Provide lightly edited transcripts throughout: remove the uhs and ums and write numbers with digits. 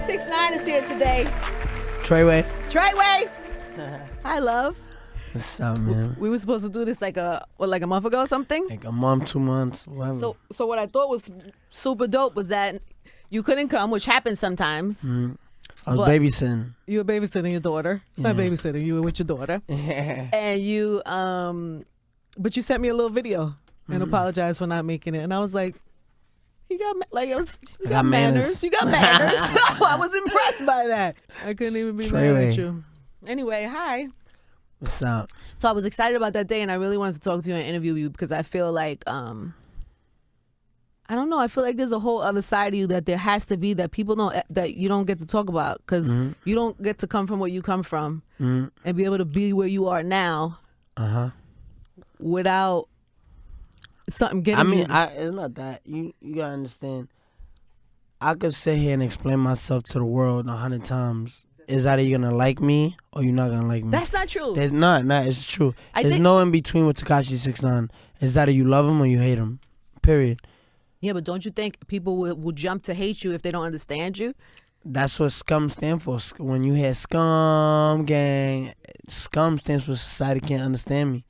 6ix9ine is here today. Treyway. Hi, love. What's up, man? We were supposed to do this like a month ago or something. Like a month, 2 months, whatever. So what I thought was super dope was that you couldn't come, which happens sometimes. Mm-hmm. I was babysitting. You were babysitting your daughter. It's not babysitting. You were with your daughter. And you, but you sent me a little video and apologized for not making it. And I was like, you got manners. You got manners. I was impressed by that. I couldn't even be mad at you. Anyway, hi. What's up? So I was excited about that day, and I really wanted to talk to you and interview you because I feel like, I don't know. I feel like there's a whole other side of you that there has to be that people don't, that you don't get to talk about because you don't get to come from where you come from and be able to be where you are now without something getting you. It's not that. You gotta understand. I could sit here and explain myself to the world 100 times. Is either you're gonna like me or you're not gonna like me. That's not true. There's not. It's true. There's no in between with Tekashi 6ix9ine. It's either you love him or you hate him. Period. Yeah, but don't you think people will jump to hate you if they don't understand you? That's what scum stand for. When you hear scum gang, scum stands for society can't understand me.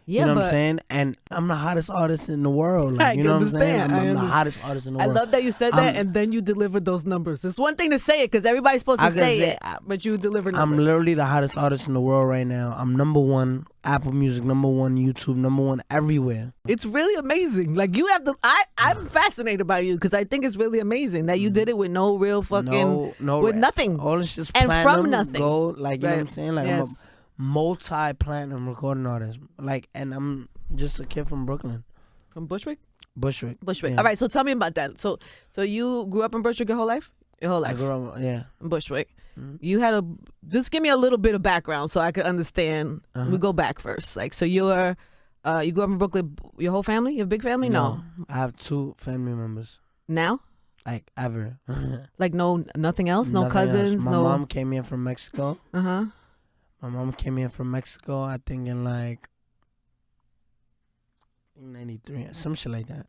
Yeah, you know what I'm saying? And I'm the hottest artist in the world. Like, you know what I'm saying? I'm the hottest artist in the world. I love that you said that and then you delivered those numbers. It's one thing to say it because everybody's supposed to say it, but you deliver numbers. I'm literally the hottest artist in the world right now. I'm #1 Apple Music, #1 YouTube, #1 everywhere. It's really amazing. Like you have I'm fascinated by you because I think it's really amazing that you did it with no real fucking, with nothing. All it's just and platinum, from nothing. Gold, like, you know what I'm saying? Like, I'm a multi-platinum recording artist. Like, and I'm just a kid from Brooklyn. From Bushwick? Bushwick. Yeah. All right, so tell me about that. So you grew up in Bushwick your whole life? Your whole life? I grew up, in Bushwick. You had just give me a little bit of background so I could understand. We go back first. Like, so you grew up in Brooklyn, your whole family? You have a big family? No. I have 2 family members. Now? Like, ever. Like, nothing else? No Nothing cousins? else. My mom came here from Mexico. Uh-huh. My mom came here from Mexico, I think in like 93, some shit like that.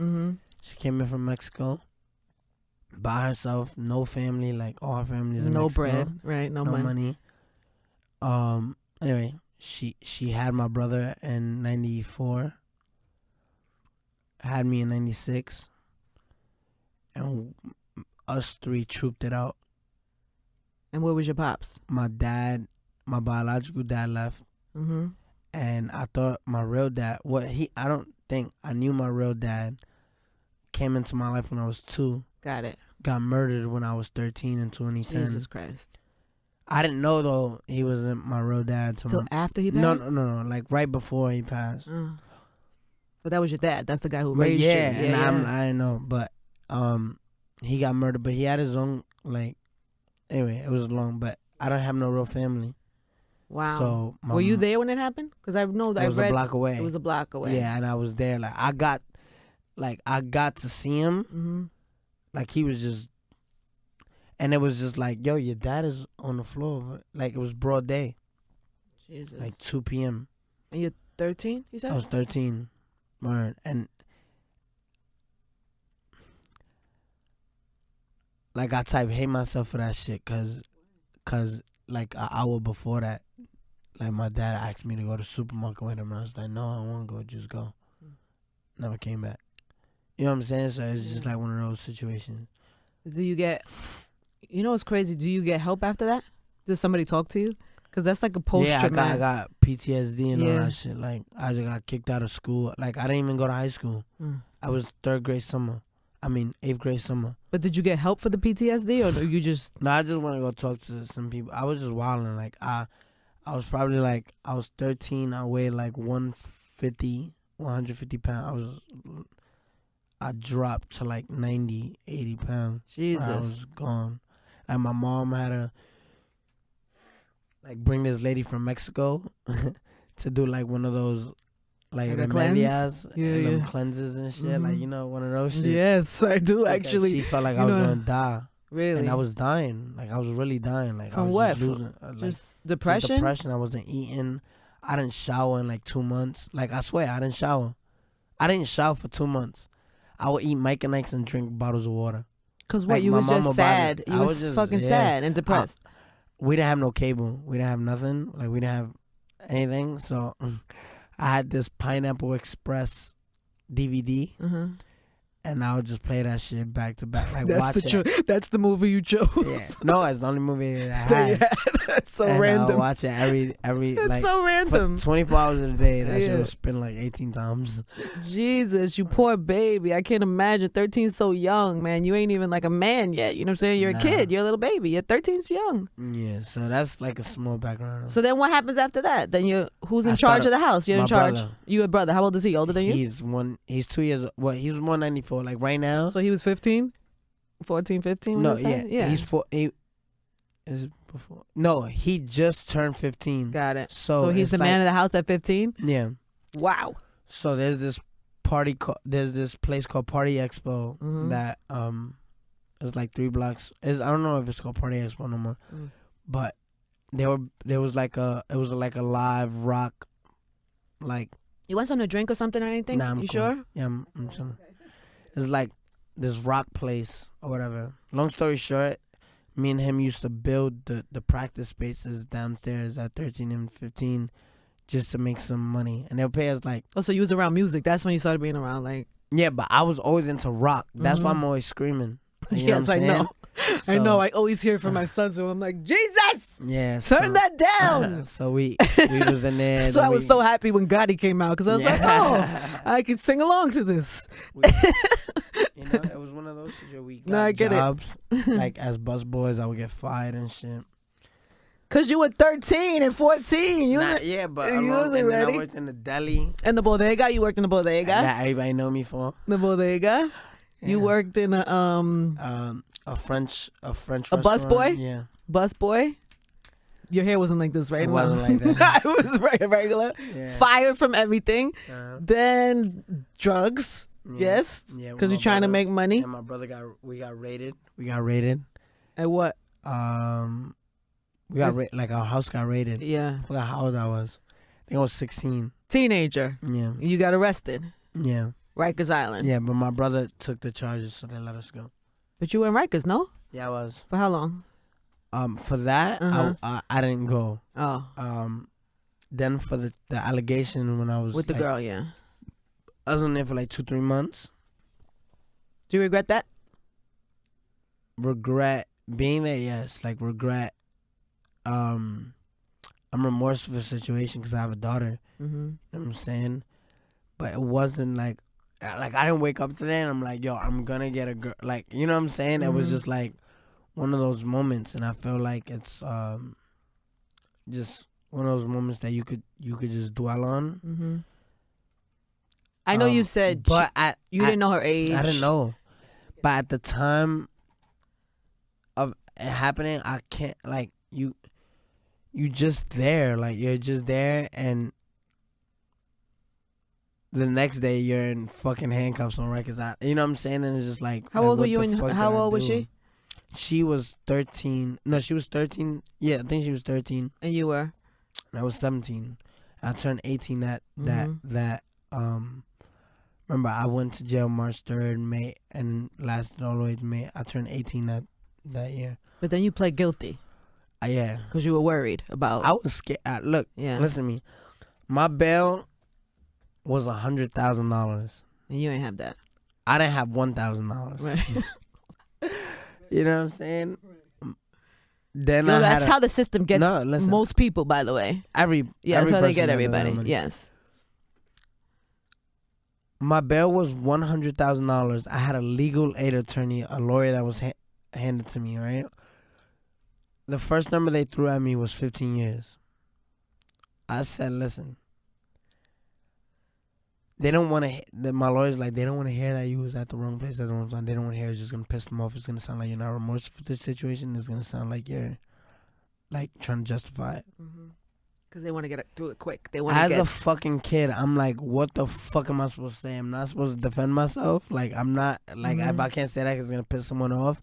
She came here from Mexico by herself, no family, like all her family's in Mexico. No bread, right? No money. Anyway, she had my brother in 94, had me in 96, and us 3 trooped it out. And where was your pops? My biological dad left, and I thought my real dad. I don't think I knew my real dad. Came into my life when I was 2. Got it. Got murdered when I was 13 in 2010. Jesus Christ! I didn't know though he wasn't my real dad. Till after he passed? No. Like right before he passed. But that was your dad. That's the guy who raised you. Yeah, and I didn't know, but he got murdered. But he had his own Anyway, it was long, but I don't have no real family. Wow. So were you there when it happened? Because I know that it was a block away. It was a block away. Yeah, and I was there. Like I got to see him. Like he was just, and it was just like, yo, your dad is on the floor. Like it was broad day. Jesus. Like 2 p.m. And you're 13, you said? I was 13. Word. And like I hate myself for that shit cause like an hour before that, like my dad asked me to go to the supermarket with him and I was like, no, I don't want to go, just go. Never came back. You know what I'm saying? So it's just like one of those situations. Do you get, what's crazy? Do you get help after that? Does somebody talk to you? Because that's like a post-traumatic. Yeah, I got PTSD and all that shit. Like I just got kicked out of school. Like I didn't even go to high school. I was 8th grade summer. But did you get help for the PTSD or you just? No, I just want to go talk to some people. I was just wilding. Like I was probably like, I was 13. I weighed like 150 pounds. I dropped to like 90, 80 pounds. Jesus. I was gone. Like my mom had to like bring this lady from Mexico to do like one of those like remedias, them cleanses and shit. Like, one of those shit. Yes, I do actually. She felt like I was gonna die. Really? And I was dying. Like I was really dying. Like from I was what? Just losing. Just depression? Just depression. I wasn't eating. I didn't shower in like 2 months. Like I swear, I didn't shower. I didn't shower for 2 months. I would eat Mike and Ike's and drink bottles of water. Cause what, Like, you my was just mama sad. bothered. You I was just, fucking yeah. sad and depressed. We didn't have no cable. We didn't have nothing. Like, we didn't have anything. So I had this Pineapple Express DVD. And I would just play that shit back to back, like watch it. That's the movie you chose. Yeah. No, it's the only movie that I had. That's so and random. I'll watch it every That's like, so random. for 24 hours of the day. That shit will spin like 18 times. Jesus, you poor baby. I can't imagine. 13's so young, man. You ain't even like a man yet. You know what I'm saying? You're a kid. You're a little baby. You're 13's young. Yeah, so that's like a small background. So then what happens after that? Then who's in charge of the house? You're in charge. Brother. You a brother. How old is he? Older than you? He's 2 years. Well, he's 194. Like right now. So he was 15? 14, 15? No, yeah. He's is it before? No, he just turned 15. Got it. So he's the man of the house at 15? Yeah. Wow. So there's this place called Party Expo that is like 3 blocks. I don't know if it's called Party Expo no more. But there was like a live rock, like. You want something to drink or something or anything? Nah, I'm you cool. sure? Yeah, I'm chilling. It's like this rock place or whatever. Long story short, me and him used to build the practice spaces downstairs at 13 and 15 just to make some money. And they'll pay us like... Oh, so you was around music. That's when you started being around like... Yeah, but I was always into rock. That's why I'm always screaming. You yes, know I know. So, I know. I always hear from my son, so I'm like, Jesus! Yeah. Turn that down! So we was in there. So I was so happy when Gotti came out because I was like, oh, I could sing along to this. You know, it was one of those situations we got I get jobs. Like as bus boys, I would get fired and shit. Cause you were 13 and 14. Yeah, but you wasn't then ready. I worked in the deli. And the bodega, you worked in the bodega. That everybody know me for. The bodega. Yeah. You worked in a French a restaurant. bus boy. Yeah, bus boy. Your hair wasn't like this, right? It wasn't like that. It was regular. Yeah. Fired from everything. Then drugs. Yeah. Yes. Yeah. Because you're trying to make money. And my brother we got raided. We got raided. At what? We got like our house got raided. Yeah. I forgot how old I was. I think I was 16. Teenager. Yeah. You got arrested. Yeah. Rikers Island. Yeah, but my brother took the charges, so they let us go. But you were in Rikers, no? Yeah, I was. For how long? For that, I didn't go. Oh. Then for the allegation when I was with the girl, yeah. I was in there for like 2-3 months. Do you regret that? Regret being there, yes. Like regret. I'm remorseful for the situation because I have a daughter. You know what I'm saying? But it wasn't like I didn't wake up today and I'm like, yo, I'm gonna get a girl. Like, you know what I'm saying? It was just like one of those moments, and I feel like it's just one of those moments that you could just dwell on. I know you've said, but you didn't know her age. I didn't know, but at the time of it happening, I can't like you just there, like you're just there, and the next day you're in fucking handcuffs on Rikers Island. You know what I'm saying? And it's just like, how old were you? And how old was she? She was 13. No, she was 13. Yeah, I think she was 13. And you were? I was 17. I turned 18 remember I went to jail March 3rd, May, and lasted all the way to May. I turned 18 that year. But then you pled guilty. Yeah. Because you were worried about... I was scared. Look, listen to me. My bail was $100,000. And you ain't have that. I didn't have $1,000. Right. You know what I'm saying? Then that's how the system gets most people, by the way. That's how they get everybody. Yes. My bail was $100,000. I had a legal aid attorney, a lawyer that was handed to me, right? The first number they threw at me was 15 years. I said, listen, they don't want to, my lawyer's like, they don't want to hear that you was at the wrong place at the wrong time. They don't want to hear it's just going to piss them off. It's going to sound like you're not remorseful for this situation. It's going to sound like you're like trying to justify it. Because they want to get through it quick. They want As a fucking kid, I'm like, what the fuck am I supposed to say? I'm not supposed to defend myself? Like, I'm not, like, if I can't say that, it's going to piss someone off.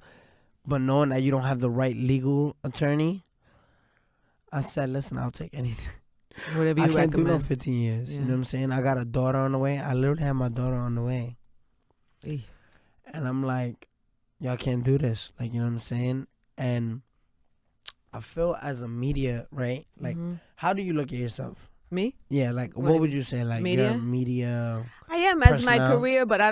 But knowing that you don't have the right legal attorney, I said, listen, I'll take anything. Whatever you recommend. I can't do no 15 years. You know what I'm saying? I got a daughter on the way. I literally have my daughter on the way. And I'm like, y'all can't do this. Like, you know what I'm saying? And I feel as a media, right? Like, how do you look at yourself? Me? Yeah, like, what would you say? Like, media? you're a media. I am as my career, but I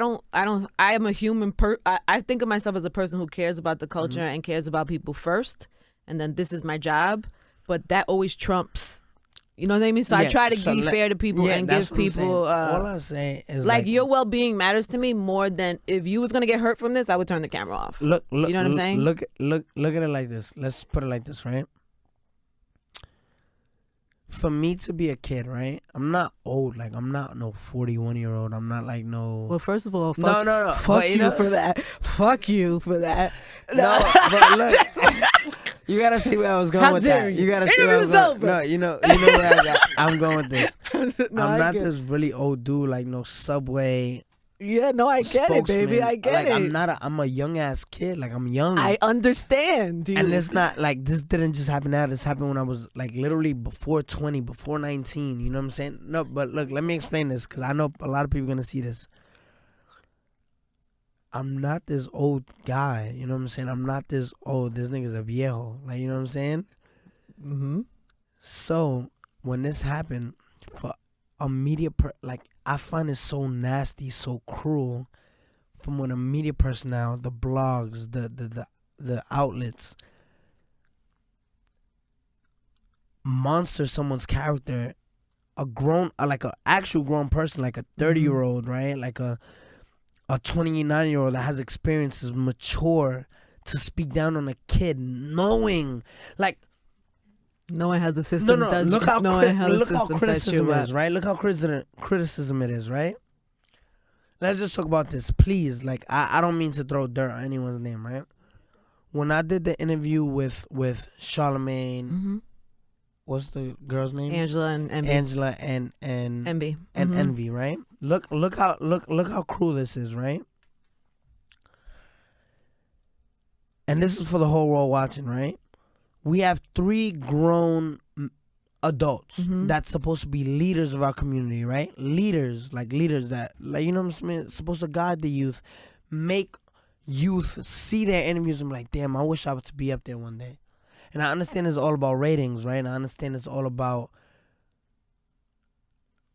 am a human I think of myself as a person who cares about the culture and cares about people first. And then this is my job. But that always trumps. You know what I mean? So I try to be fair to people and give people. All I'm saying is like your well-being matters to me more than if you was gonna get hurt from this, I would turn the camera off. Look, you know what I'm saying? Look at it like this. Let's put it like this, right? For me to be a kid, right? I'm not old. Like, I'm not no 41-year-old. I'm not like no. Well, first of all, no. Fuck you for that. Fuck you for that. No, but look. You gotta see where I was going with that. You gotta see where I was going. No, you know where I'm going with this. I'm not this really old dude like no Subway. Yeah, no, I get it, baby. I get it. I'm a young ass kid. Like, I'm young. I understand, dude. And it's not like this didn't just happen now. This happened when I was like literally before 20, before 19. You know what I'm saying? No, but look, let me explain this because I know a lot of people are gonna see this. I'm not this old guy. You know what I'm saying? I'm not this old. This nigga's a viejo. Like, you know what I'm saying? Mm-hmm. So when this happened, for a media like, I find it so nasty, so cruel, from when a media personnel, the blogs, the outlets, monster someone's character, like an actual grown person, like a 30-year-old, right? Like a 29-year-old that has experiences, mature, to speak down on a kid, knowing, like, no one has the system. No. Does look how criticism is, right? Look how criticism it is, right? Let's just talk about this, please. Like, I don't mean to throw dirt on anyone's name, right? When I did the interview with Charlamagne, what's the girl's name? Angela and Envy. Angela and Envy. And Envy, right? Look how cruel this is, right? And this is for the whole world watching, right? We have 3 grown adults that's supposed to be leaders of our community, right? Leaders that, like, you know what I'm saying? Supposed to guide the youth, make youth see their interviews and be like, damn, I wish I was to be up there one day. And I understand it's all about ratings, right? And I understand it's all about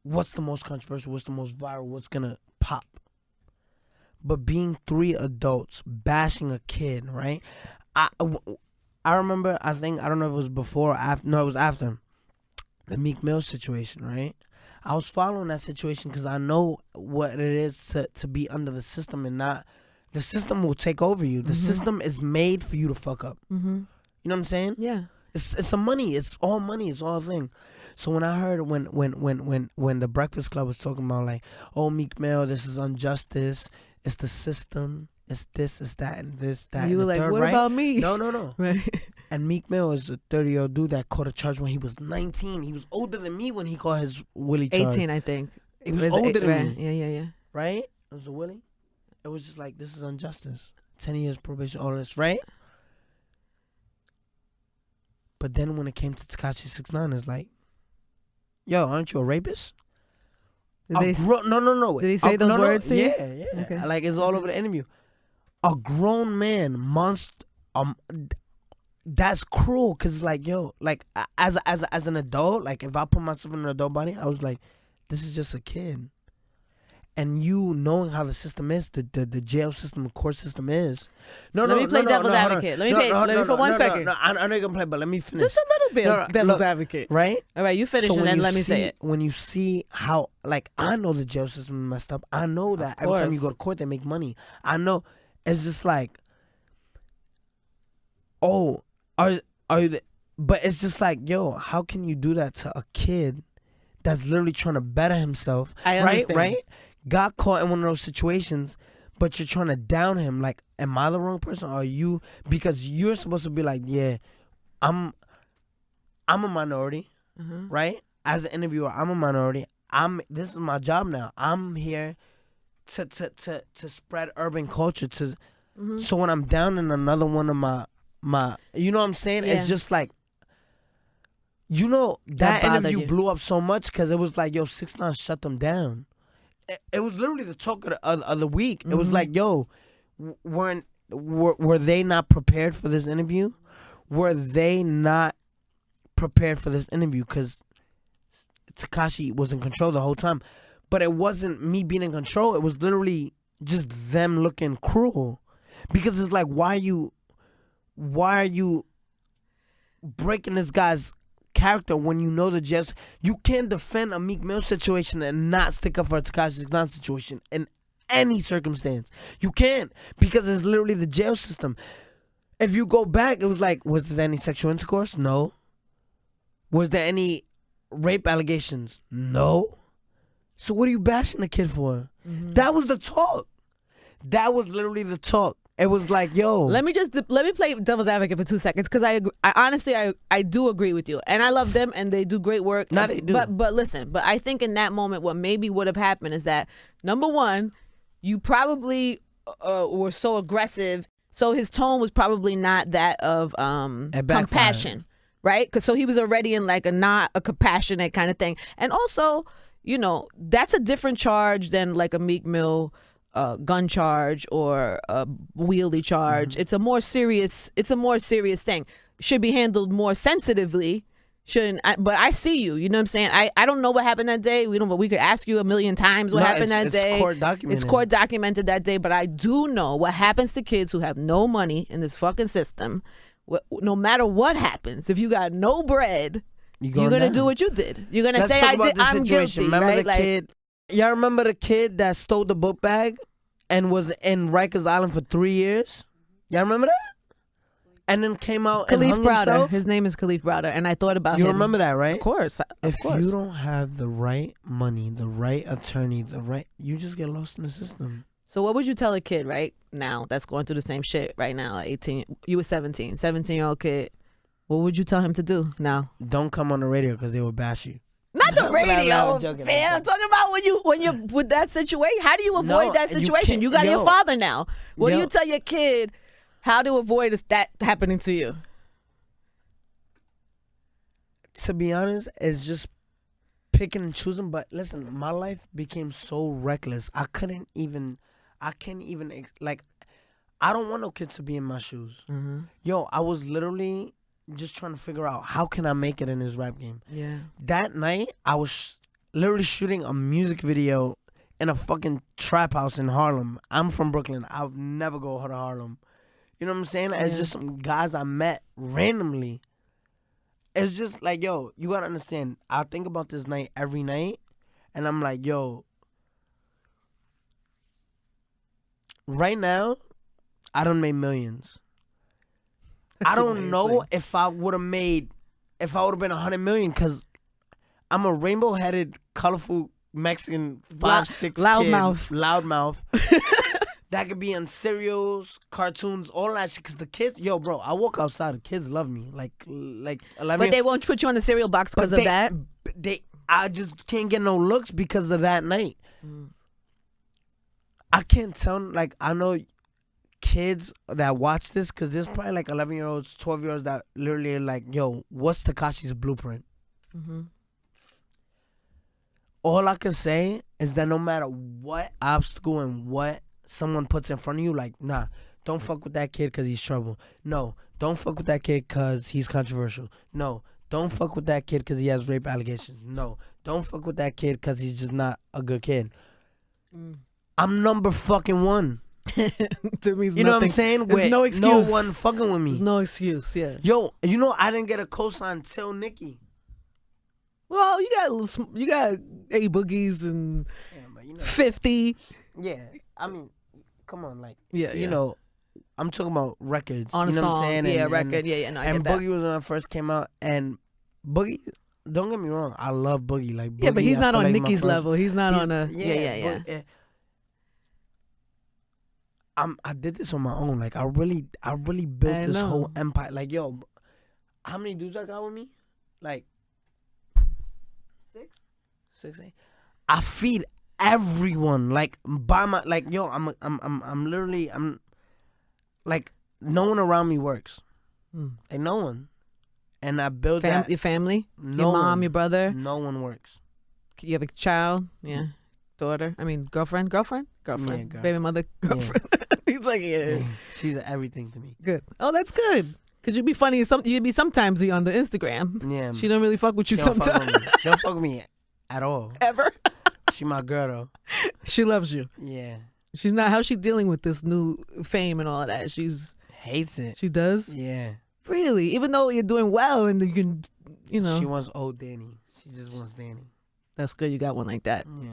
what's the most controversial, what's the most viral, what's gonna pop. But being 3 adults bashing a kid, right? I remember, I don't know if it was before or after. No, it was after the Meek Mill situation, right? I was following that situation because I know what it is to be under the system and not. The system will take over you. The system is made for you to fuck up. You know what I'm saying? Yeah. It's a money. It's all money. It's all a thing. So when I heard when the Breakfast Club was talking about like, oh, Meek Mill, this is injustice. It's the system. It's this, it's that, and this, that. You were like, third, what right? about me? No. Right. And Meek Mill is a 30-year-old dude that caught a charge when he was 19. He was older than me when he caught his Willie charge. 18, I think. He was older than me. Yeah. Right? It was a Willie. It was just like, this is injustice. 10 years probation, all this, right? But then when it came to Tekashi 6ix9ine, it's like, yo, aren't you a rapist? No. Did he say those words to you? Yeah. Okay. Like, it's all over the interview. A grown man, that's cruel, because, like, yo, like, as an adult, like, if I put myself in an adult body, I was like, this is just a kid. And you knowing how the system is, the jail system, the court system is. Let me play devil's advocate. Let me for 1 second. I know you're going to play, but let me finish. Just a little bit devil's advocate. Right? All right, you finish and then let me say it. When you see how, like, I know the jail system is messed up. I know that every time you go to court, they make money. I know. It's just like, oh, are you but it's just like, yo, how can you do that to a kid that's literally trying to better himself? I understand. Right? Got caught in one of those situations, but you're trying to down him. Like, am I the wrong person? Or are you? Because you're supposed to be like, yeah, I'm a minority, right? As an interviewer, I'm a minority. This is my job now. I'm here to spread urban culture so when I'm down in another one of my you know what I'm saying? Yeah. It's just like, you know, that interview blew up so much because it was like, yo, 6ix9ine shut them down. It was literally the talk of the week. It was like, yo, were they not prepared for this interview? Were they not prepared for this interview? Because Tekashi was in control the whole time. But it wasn't me being in control. It was literally just them looking cruel. Because it's like, why are you breaking this guy's character when you know the jails? You can't defend a Meek Mill situation and not stick up for a Tekashi 6ix9ine situation in any circumstance. You can't, because it's literally the jail system. If you go back, it was like, was there any sexual intercourse? No. Was there any rape allegations? No. So what are you bashing the kid for? Mm-hmm. That was the talk. That was literally the talk. It was like, yo. Let me play devil's advocate for 2 seconds, because I honestly do agree with you, and I love them and they do great work. No, they do. But listen, I think in that moment what maybe would have happened is that, number one, you probably were so aggressive, so his tone was probably not that of compassion, right? Because so he was already in like not a compassionate kind of thing, and also, you know, that's a different charge than like a Meek Mill gun charge or a wieldy charge. Mm-hmm. It's a more serious thing. Should be handled more sensitively. But I see you. You know what I'm saying? I don't know what happened that day. We could ask you a million times what happened that day. It's court documented that day. But I do know what happens to kids who have no money in this fucking system. No matter what happens, if you got no bread, you're gonna do what you did. You're gonna say I'm guilty. Remember right? the kid? Y'all remember the kid that stole the book bag and was in Rikers Island for 3 years? Y'all remember that? And then came out and hung himself? His name is Khalif Browder, and I thought about him. You remember that, right? Of course. If you don't have the right money, the right attorney, you just get lost in the system. So what would you tell a kid right now that's going through the same shit right now at 18? You were 17-year-old kid. What would you tell him to do now? Don't come on the radio because they will bash you. Not the radio, man. I'm talking about when you're with that situation. How do you avoid that situation? You got your father now. What do you tell your kid how to avoid that happening to you? To be honest, it's just picking and choosing. But listen, my life became so reckless. I can't even, I don't want no kids to be in my shoes. Mm-hmm. Yo, I was literally just trying to figure out how can I make it in this rap game. Yeah. That night, I was literally shooting a music video in a fucking trap house in Harlem. I'm from Brooklyn. I'll never go to Harlem. You know what I'm saying? It's just some guys I met randomly. It's just like, yo, you gotta understand. I think about this night every night, and I'm like, yo, right now, I done made millions. I don't know if I would have been 100 million, because I'm a rainbow-headed, colorful Mexican 5'6" loudmouth. That could be on cereals, cartoons, all that shit. Because the kids, yo, bro, I walk outside, the kids love me. Like 11. But they won't put you on the cereal box because of that? I just can't get no looks because of that night. I can't tell, like, I know kids that watch this, because there's probably like 11-year-olds, 12-year-olds that literally are like, yo, what's Tekashi's blueprint? Mm-hmm. All I can say is that no matter what obstacle and what someone puts in front of you, like, nah, don't fuck with that kid because he's trouble. No, don't fuck with that kid because he's controversial. No, don't fuck with that kid because he has rape allegations. No, don't fuck with that kid because he's just not a good kid. I'm number fucking one. To me, you know what I'm saying? There's no excuse. No one fucking with me. There's no excuse, yeah. Yo, you know I didn't get a cosign till Nicki. Well, you got A Boogies and 50. Yeah, I mean, come on, like, you know, I'm talking about records. On a song, what I'm saying? Yeah, record. No, and Boogie was when I first came out, and Boogie, don't get me wrong, I love Boogie. Like, Boogie, but he's not on like Nicki's level. He's not on a I did this on my own. Like, I really built this whole empire. Like, yo, how many dudes I got with me? Like 6, 8. I feed everyone. Like, by my, like, yo, I'm literally like, no one around me works. Like, no one. And I built that. Your family? Your mom, your brother? No one works. You have a child? Yeah. Daughter? I mean, girlfriend? Yeah, girl. Baby mother? Girlfriend? Yeah. He's like, yeah. She's everything to me. Good. Oh, that's good. Cause you'd be funny. You'd be sometimes on the Instagram. Yeah. She don't really fuck with you She don't sometimes. She don't fuck with me at all. Ever. She my girl though. She loves you. Yeah. She's not. How's she dealing with this new fame and all of that? She's hates it. She does. Yeah. Really, even though you're doing well and you can, you know. She wants old Danny. She just wants Danny. That's good. You got one like that. Yeah.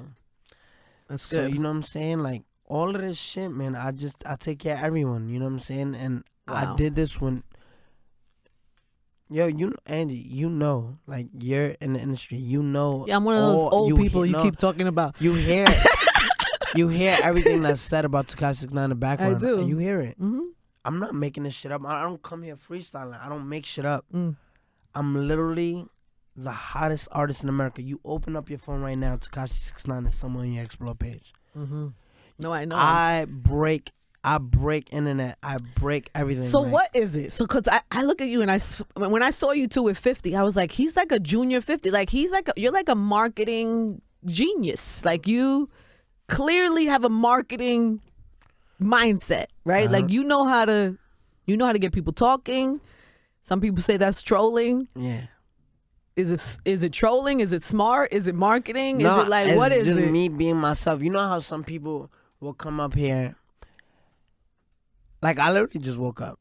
That's So good. you know what I'm saying? Like all of this shit, man. I take care of everyone. You know what I'm saying? And Wow. I did this when. Yo, Angie, you know, like you're in the industry. You know. Yeah, I'm one of those old people you keep talking about. You hear. You hear everything that's said about Tekashi 6ix9ine in the background. I do. You hear it. Mm-hmm. I'm not making this shit up. I don't come here freestyling. I don't make shit up. Mm. I'm literally the hottest artist in America. You open up your phone right now, Tekashi 6ix9ine is somewhere on your Explore page. Mm-hmm. No, I know. I break internet. I break everything. So like, what is it? So because I look at you and when I saw you too with 50, I was like, he's like a junior 50. Like you're like a marketing genius. Like you clearly have a marketing mindset, right? Like you know how to get people talking. Some people say that's trolling. Yeah. Is it trolling? Is it smart? Is it marketing? No, is it like what is just it? me being myself. You know how some people will come up here. Like I literally just woke up.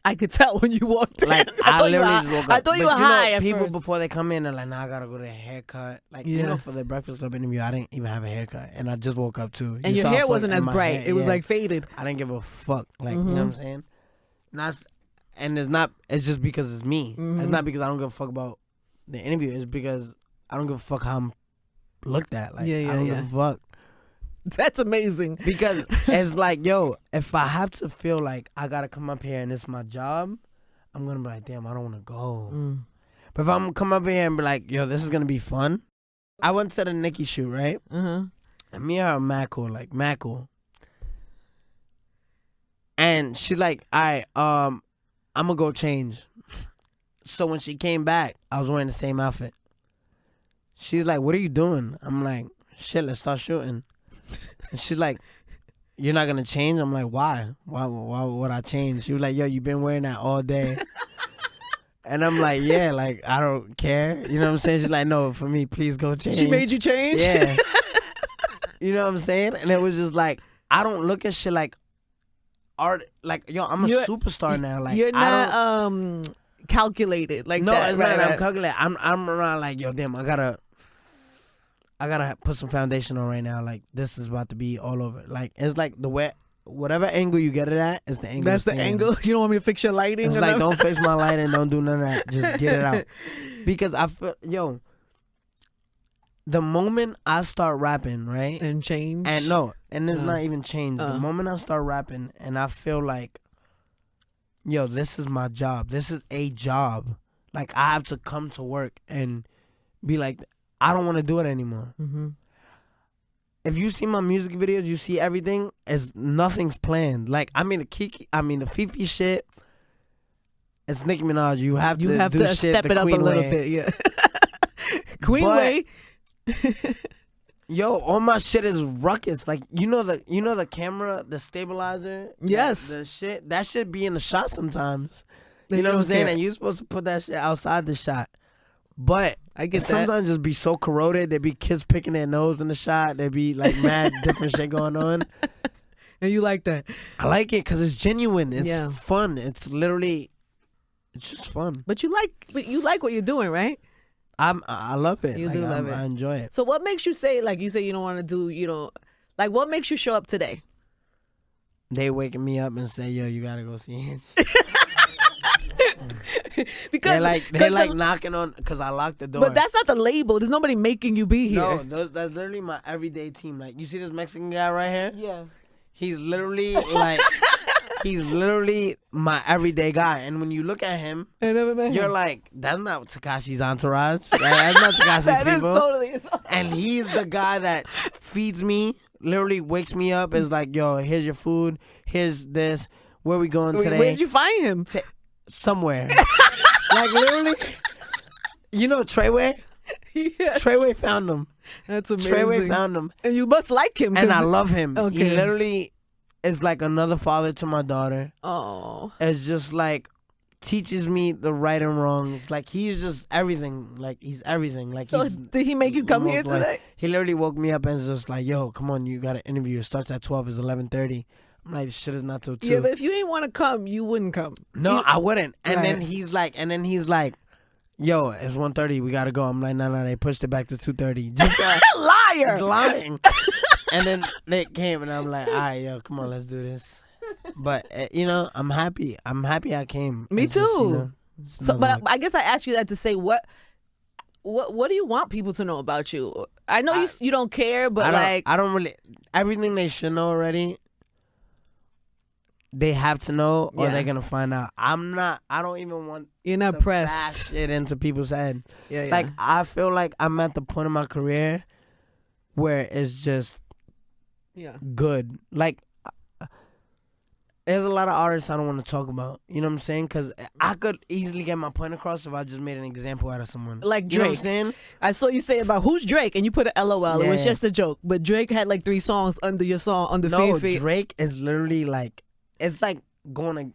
I could tell when you walked in. Like I literally just woke up. I thought you were high at people first. before they come in are like, nah, I gotta go to a haircut. Like you know, for the Breakfast Club interview, I didn't even have a haircut, and I just woke up too. And your hair wasn't as bright. It was like faded. I didn't give a fuck. Like you know what I'm saying? And it's not. It's just because it's me. It's not because I don't give a fuck about the interview. It's because I don't give a fuck how I'm looked at. Like I don't give a fuck. That's amazing. Because it's like, yo, if I have to feel like I gotta come up here and it's my job, I'm gonna be like, damn, I don't wanna go. But if I'm gonna come up here and be like, yo, this is gonna be fun. I went to the Nicki shoot, right? And me and her are mad cool, like mad cool. And she's like, all right, I'm gonna go change. So when she came back, I was wearing the same outfit. She's like, what are you doing? I'm like, shit, let's start shooting. And she's like, you're not gonna change? I'm like, why? Why would I change? She was like, yo, you've been wearing that all day. And I'm like, yeah, like, I don't care. You know what I'm saying? She's like, no, for me, please go change. She made you change? Yeah. You know what I'm saying? And it was just like, I don't look at shit like art. Like, yo, I'm a superstar now. Like, you're not calculated like no, that. it's not. I'm calculated. I'm around like, yo, damn, I gotta put some foundation on right now. Like, this is about to be all over. Like, it's like the way, whatever angle you get it at is the angle. That's the angle. You don't want me to fix your lighting? It's like, don't fix my lighting. Don't do none of that. Just get it out. Because I feel, yo, the moment I start rapping, right? And change. And it's not even change. The moment I start rapping and I feel like, yo, this is my job. This is a job. Like, I have to come to work and be like, I don't want to do it anymore. If you see my music videos, you see everything as nothing's planned. Like, the Fifi shit. It's Nicki Minaj. You have to do shit step the it up Queen a little way. bit, yeah. Queen way. Yo, all my shit is ruckus. Like, you know the camera, the stabilizer. Yes. The shit that should be in the shot sometimes. They You know what I'm don't saying? care. And you're supposed to put that shit outside the shot. But I get that. sometimes just be so corroded. There be kids picking their nose in the shot. There be like mad different shit going on. And you like that? I like it because it's genuine. It's fun. It's just fun. But you like what you're doing, right? I love it. You do love it. I enjoy it. So what makes you say, like you say you don't want to do, like what makes you show up today? They waking me up and say, yo, you gotta go see Angie. Because they're like knocking on, because I locked the door. But that's not the label. There's nobody making you be here. No, that's literally my everyday team. Like, you see this Mexican guy right here? Yeah. He's literally like, he's literally my everyday guy. And when you look at him, I never met you're him. like, that's not Tekashi's entourage. Right? That's not Tekashi's That people. is totally. And he's the guy that feeds me, literally wakes me up, is like, yo, here's your food, here's this, where we going today? Where did you find him? Somewhere. Like, literally, you know Treyway? Yeah. Treyway found him. That's amazing. Treyway found him. And you must like him. And I love him. Okay. He literally is like another father to my daughter. Oh. It's just like teaches me the right and wrong. It's like he's just everything. Like he's everything. Like So did he make you come here almost like- today? He literally woke me up and was just like, "Yo, come on, you got an interview. It starts at 12. It's 11:30." I'm like, "Shit is not till 2." Yeah, but if you didn't want to come, you wouldn't come. No, I wouldn't. And Right. then he's like, "Yo, it's 1:30. We gotta go." I'm like, "No, they pushed it back to 2:30." Just Liar. lying. And then they came, and I'm like, "All right, yo, come on, let's do this." But I'm happy. I'm happy I came. Me It's just, too. it's So, but nothing I guess I asked you that to say what do you want people to know about you? I know you don't care, but I don't really. Everything they should know already. They have to know, or Yeah. they're gonna find out. I don't even want. you're not to pressed. bash it into people's head. Yeah. Like I feel like I'm at the point in my career where it's just yeah. good. Like there's a lot of artists I don't want to talk about. You know what I'm saying? Because I could easily get my point across if I just made an example out of someone. Like You know what I'm Drake. saying? I saw you say about who's Drake, and you put an LOL. It was Yeah. just a joke, but Drake had like 3 songs under your song under No, Fifi. Drake is literally like, it's like going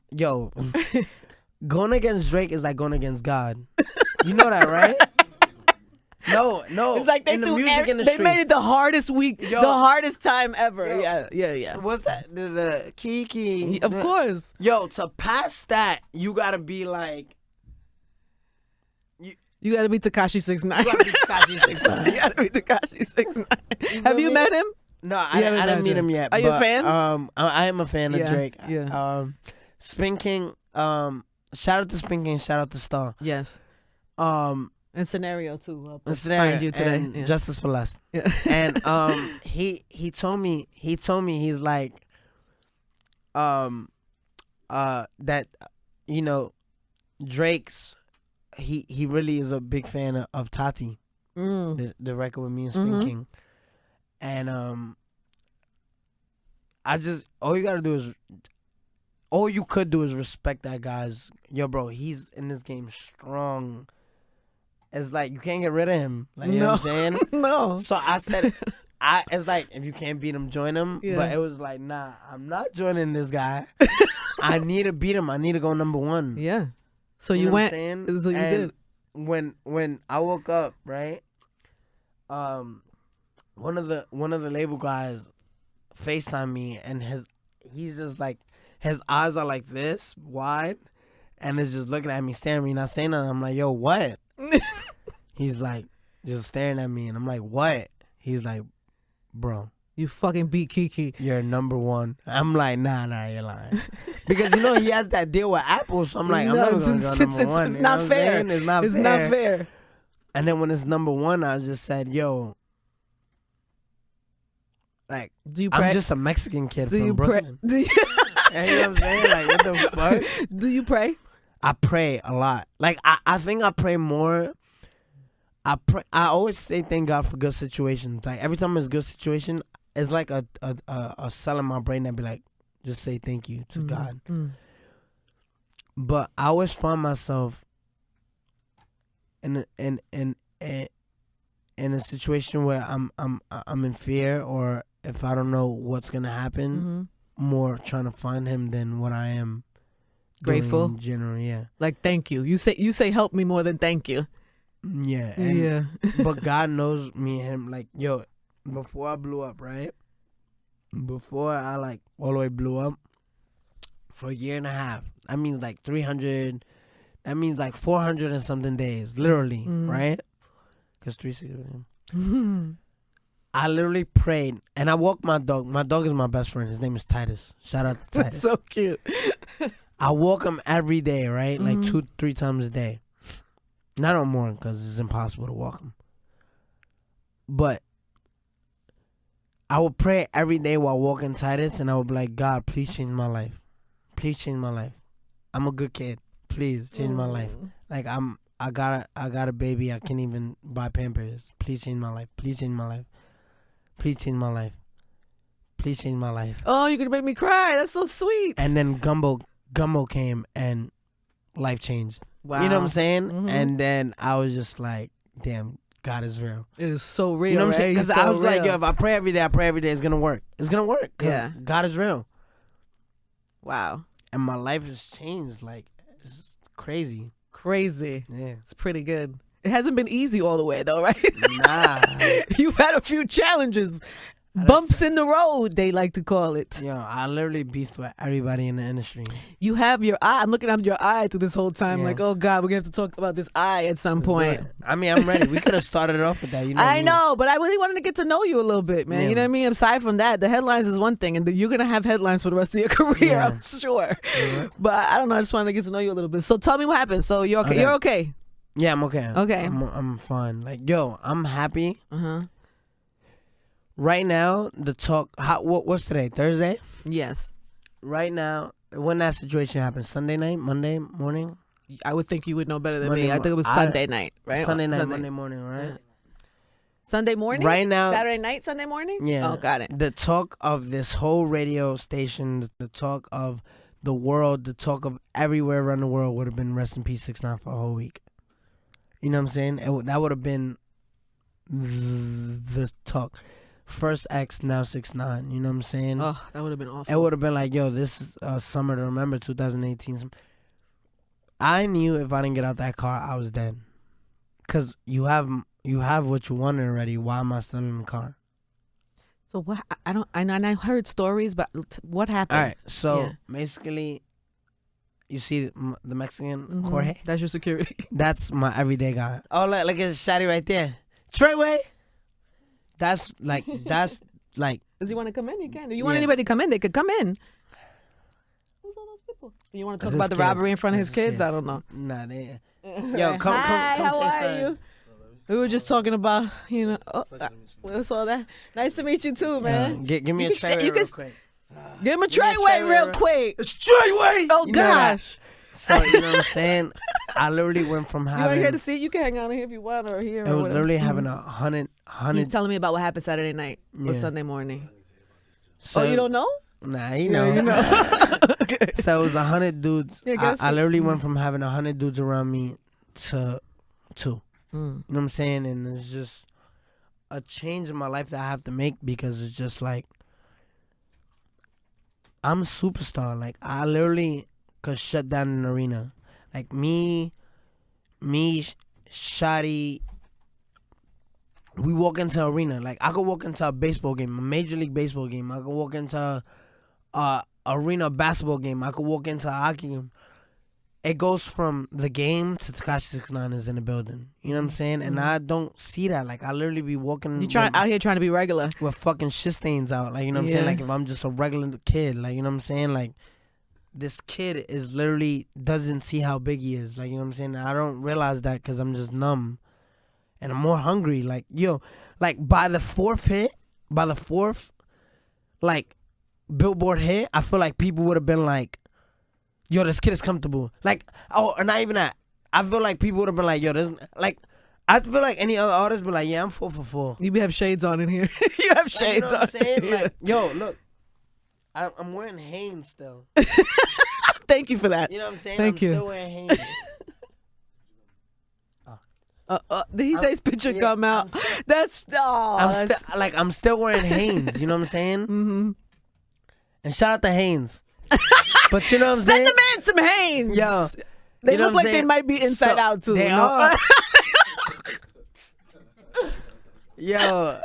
against Drake is like going against God. You know that, right? No. It's like they in the threw music they industry. made it the hardest week, Yo. the hardest time ever. Yo. Yeah. What's that? The Kiki. Of course. Yo, to pass that, you gotta be like, You gotta be Tekashi 6ix9ine. you gotta be Tekashi 6ix9ine. You gotta be Tekashi 6ix9ine. You Have feel you me? met him? No, You I haven't didn't met meet Drake. him yet. Are you a but, fan? I am a fan of Yeah, Drake. yeah. Spin King. Shout out to Spin King. Shout out to Star. Yes. And And Scenario too. Scenario, Find you today. and Yeah. Justice for Less. Yeah. And he told me he's like that Drake's he really is a big fan of Tati, the record with me and Spin King. And all you could do is respect that guy's, yo bro, he's in this game strong. It's like you can't get rid of him. Like, you know what I'm saying? No. So I said it's like if you can't beat him, join him. Yeah. But it was like, nah, I'm not joining this guy. I need to beat him. I need to go number 1. Yeah. So You you know what went. I'm saying? So you And did. when I woke up, right? One of the label guys FaceTimed me, and he's just like, his eyes are like this wide, and is just looking at me, staring at me, not saying nothing. I'm like, yo, what? He's like, just staring at me, and I'm like, what? He's like, bro, You fucking beat Kiki. you're number 1. I'm like, nah, you're lying. Because he has that deal with Apple, so I'm like, I'm No, never gonna go number 1. It's You know not what I'm fair. saying? It's not It's fair. not fair. And then when it's number 1, I just said, yo, like, Do you pray? I'm just a Mexican kid do from you pray? Brooklyn. Do you, And you know what I'm saying? Like, what the fuck? do you pray? I pray a lot. Like, I think I pray more. I always say thank God for good situations. Like, every time it's a good situation, it's like a cell in my brain that be like, just say thank you to God. But I always find myself in a situation where I'm in fear, or if I don't know what's gonna happen, more trying to find Him than what I am Grateful? doing in general. Yeah, Like thank you. You say help me more than thank you. yeah, and, Yeah. But God knows me and Him. Like, yo, before I blew up, right? Before I like all the way blew up, for a year and a half. That means like 300. That means like 400 and something days, literally, right? Because 360. I literally prayed, and I walked my dog. My dog is my best friend. His name is Titus. Shout out to That's Titus. so cute. I walk him every day, right? Like 2-3 times a day. Not no more, because it's impossible to walk him. But I would pray every day while walking Titus, and I would be like, God, please change my life. Please change my life. I'm a good kid. Please change my life. Like, I got a baby. I can't even buy Pampers. Please change my life. Please change my life. Please change my life. Please change my life. Oh, you're gonna make me cry. That's so sweet. And then Gumbo came, and life changed. wow. You know what I'm saying? And then I was just like, damn, God is real. It is so real. You know what I'm right? saying? Because It's I so was like, real. yo, if I pray every day, it's gonna work. It's gonna work. Because God is real. Wow. And my life has changed. Like, it's crazy. Crazy. Yeah. It's pretty good. It hasn't been easy all the way, though, right? Nah. You've had a few challenges. Bumps in the road, they like to call it. Yo, I literally beefed with everybody in the industry. You have your eye. I'm looking at your eye through this whole time. Yeah. Like, oh, God, we're going to have to talk about this eye at some point. I mean, I'm ready. We could have started it off with that. You know I know, but I really wanted to get to know you a little bit, man. Yeah. You know what I mean? Aside from that, the headlines is one thing, and you're going to have headlines for the rest of your career, Yeah. I'm sure. Yeah. But I don't know. I just wanted to get to know you a little bit. So tell me what happened. So you're okay? Okay. You're okay? Yeah, I'm okay. Okay. I'm fine. Like, yo, I'm happy. Uh-huh. Right now, the talk. What's today? Thursday? Yes. Right now, when that situation happened, Sunday night, Monday morning? I would think you would know better than Monday me. I think it was Sunday night, right? Sunday night, Sunday. Monday morning, right? Yeah. Sunday morning? Right now. Saturday night, Sunday morning? Yeah. Oh, got it. The talk of this whole radio station, the talk of the world, the talk of everywhere around the world would have been rest in peace 6ix9ine for a whole week. You know what I'm saying? That would have been the talk. First X, now 6ix9ine. You know what I'm saying? Oh, that would have been awful. It would have been like, yo, this is summer to remember, 2018. I knew if I didn't get out that car, I was dead. Cause you have what you wanted already. Why am I still in the car? So what? I heard stories, but what happened? All right, so Yeah. basically, you see the Mexican Mhm. Jorge? That's your security. That's my everyday guy. Oh, look at the shotty right there. Treyway. That's like. Does he want to come in? He can. If you want Yeah. anybody to come in, they could come in. Who's all those people? You want to talk That's about the his robbery in kids. front of his That's his kids? I kids. don't know. Nah, they. Yo, come Hi, say how are something. you? We were just talking about, what's all that? Nice to meet you too, man. Give me You a can say- Treyway you real can- quick. Give him a Give me a Treyway Treyway real real- quick. It's Treyway. Oh You know that. gosh. So you know what I'm saying? I literally went from You want to having. hear the seat? You can hang out here if you want, or here. It or was whatever. literally Mhm. having 100. He's telling me about what happened Saturday night or Yeah. Sunday morning. So, Oh, you don't know? Nah, you know. Okay. So it was 100 dudes. Yeah, I guess so. literally went from having 100 dudes around me to 2. Mm. You know what I'm saying? And it's just a change in my life that I have to make because it's just like I'm a superstar. Like I literally could shut down an arena. Like me, Shotty. We walk into an arena. Like I could walk into a baseball game, a Major League Baseball game. I could walk into a arena basketball game. I could walk into a hockey game. It goes from the game to Tekashi 6ix9ine is in the building. You know what I'm saying? And I don't see that. Like I literally be walking. You out here trying to be regular. with fucking shit stains out. Like you know what I'm saying? Yeah. Like if I'm just a regular kid, like you know what I'm saying? Like this kid is literally doesn't see how big he is. Like you know what I'm saying? I don't realize that because I'm just numb. And I'm more hungry. Like, yo, like by the fourth, like, Billboard hit, I feel like people would have been like, yo, this kid is comfortable. Like, oh, or not even that. I feel like people would have been like, yo, this, like, I feel like any other artist be like, yeah, I'm 4 for 4. You have shades on in here. You have Like, shades you know what on. I'm saying? Like, yo, look, I'm wearing Hanes still. Thank you for that. You know what I'm saying? Thank you. I'm still wearing Hanes. Did he say his picture yeah, come out? That's I'm still wearing Hanes. You know what I'm saying? Mm-hmm. And shout out to Hanes. But you know what I'm Send saying? the man some Hanes. Yo, they you know look what I'm like they saying? might be inside So, out too. They no? are. Yo,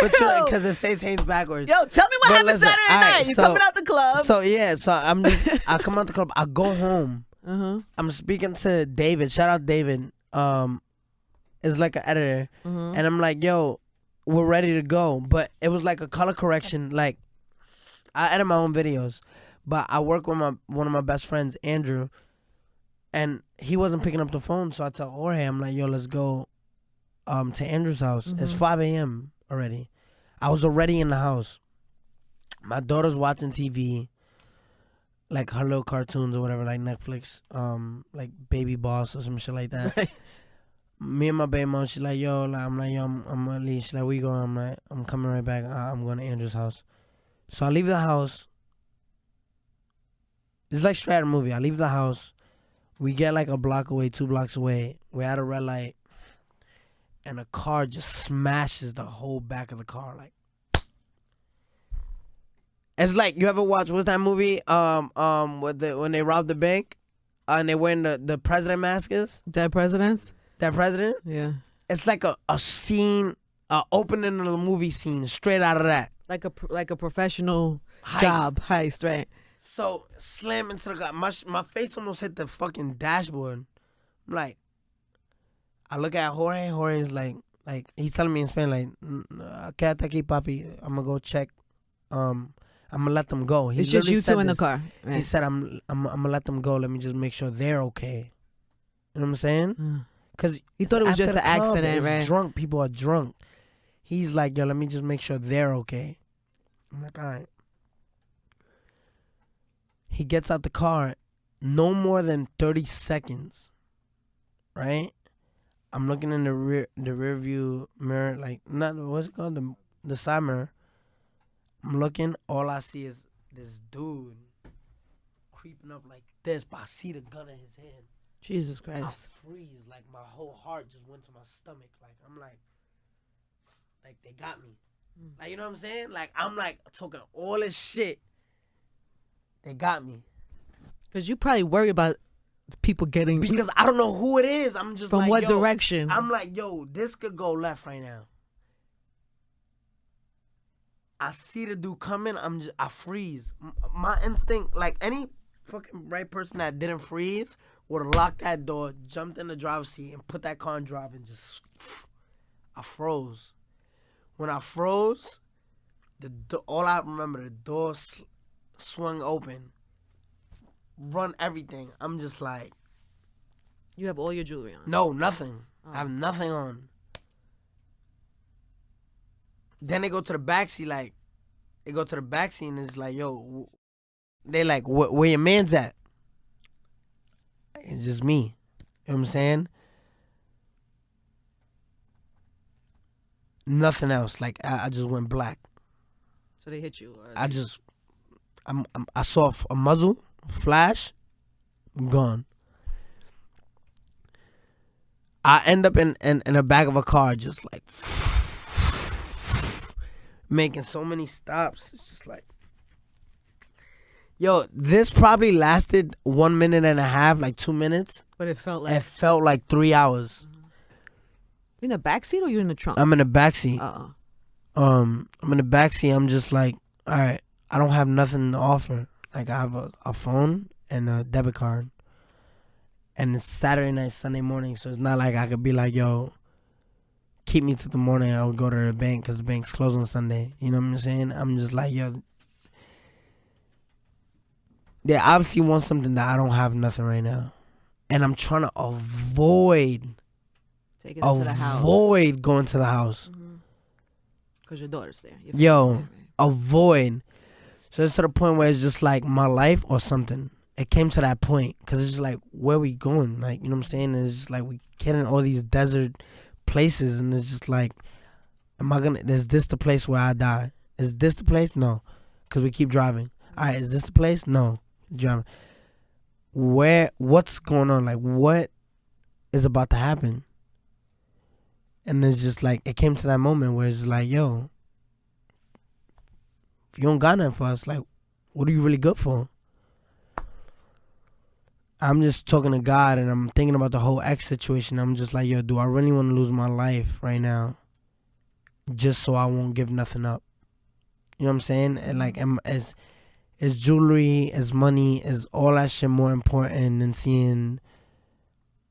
but you because it says Hanes backwards. Yo, tell me what But happened listen, Saturday all right, night. You so- coming out the club? So yeah, so I come out the club. I go home. Uh-huh. I'm speaking to David. Shout out David. Is like an editor, Uh-huh. and I'm like, yo, we're ready to go. But it was like a color correction. Like I edit my own videos, but I work with one of my best friends, Andrew, and he wasn't picking up the phone. So I tell Jorge, I'm like, yo, let's go to Andrew's house. It's 5 a.m. already. I was already in the house. My daughter's watching TV, like her little cartoons or whatever, like Netflix, like Baby Boss or some shit like that. Right. Me and my baby mom, she's like, yo, like, I'm like, yo, I'm gonna leave. She's like, where you going? I'm like, I'm coming right back. I'm going to Andrew's house. So I leave the house. It's like straight out of a movie. I leave the house. We get like a block away, 2 blocks away. We're at a red light. And a car just smashes the whole back of the car. Like, It's like, you ever watch, what's that movie? When they robbed the bank, and they wearing the president mask. Dead presidents. That president. Yeah. It's like a scene, opening of the movie scene, straight out of that. Like a professional Heist. job heist, right? So slam into the guy. My face almost hit the fucking dashboard. I'm like, I look at Jorge. Jorge's like he's telling me in Spanish, like, quédate aquí, papi. I'm gonna go check. I'm gonna let them go. It's just you two in the car. Right. He said, I'm gonna let them go. Let me just make sure they're okay. You know what I'm saying? Because he thought it was just an accident, right? Drunk people are drunk. He's like, yo, let me just make sure they're okay. I'm like, all right. He gets out the car, no more than 30 seconds, right? I'm looking in the rear view mirror, like, not, what's it called? The side mirror. I'm looking, all I see is this dude creeping up like this, but I see the gun in his hand. Jesus Christ. I freeze, like my whole heart just went to my stomach. Like, I'm like they got me. Like, you know what I'm saying? Like, I'm like talking all this shit. They got me. Because you probably worry about people getting... Because I don't know who it is. I'm just from like, what yo, direction? I'm like, yo, this could go left right now. I see the dude coming. I freeze. My instinct, like any fucking right person that didn't freeze, would have locked that door, jumped in the driver's seat, and put that car in drive and just... I froze. When I froze, all I remember, the door swung open. Run everything. I'm just like... You have all your jewelry on? No, nothing. I have nothing on. Then they go to the backseat, like... They go to the backseat and it's like, yo... They like, where your man's at? It's just me. You know what I'm saying? Nothing else. Like, I just went black. So they hit you? I saw a muzzle, flash, gone. I end up in the back of a car, just like making so many stops. It's just like, yo, this probably lasted 1 minute and a half, like 2 minutes. But it felt like... It felt like 3 hours. You in the backseat or you in the trunk? I'm in the backseat. Uh-uh. I'm in the backseat. I'm just like, all right, I don't have nothing to offer. Like, I have a phone and a debit card. And it's Saturday night, Sunday morning, so it's not like I could be like, yo, keep me till the morning. I would go to the bank because the bank's closed on Sunday. You know what I'm saying? I'm just like, yo, they obviously want something that I don't have nothing right now. And I'm trying to avoid Taking them to the house. Avoid going to the house. Because your daughter's there. Yo, there, right? Avoid. So it's to the point where it's just like my life or something. It came to that point because it's just like, where we going? Like, you know what I'm saying? And it's just like we get in all these desert places and it's just like, is this the place where I die? Is this the place? No. Because we keep driving. All right, is this the place? No. Driving. What's going on? Like, what is about to happen? And it's just like, it came to that moment where it's like, yo, if you don't got nothing for us, like, what are you really good for? I'm just talking to God and I'm thinking about the whole ex situation. I'm just like, yo, do I really want to lose my life right now just so I won't give nothing up? You know what I'm saying? And like, is jewelry, is money, is all that shit more important than seeing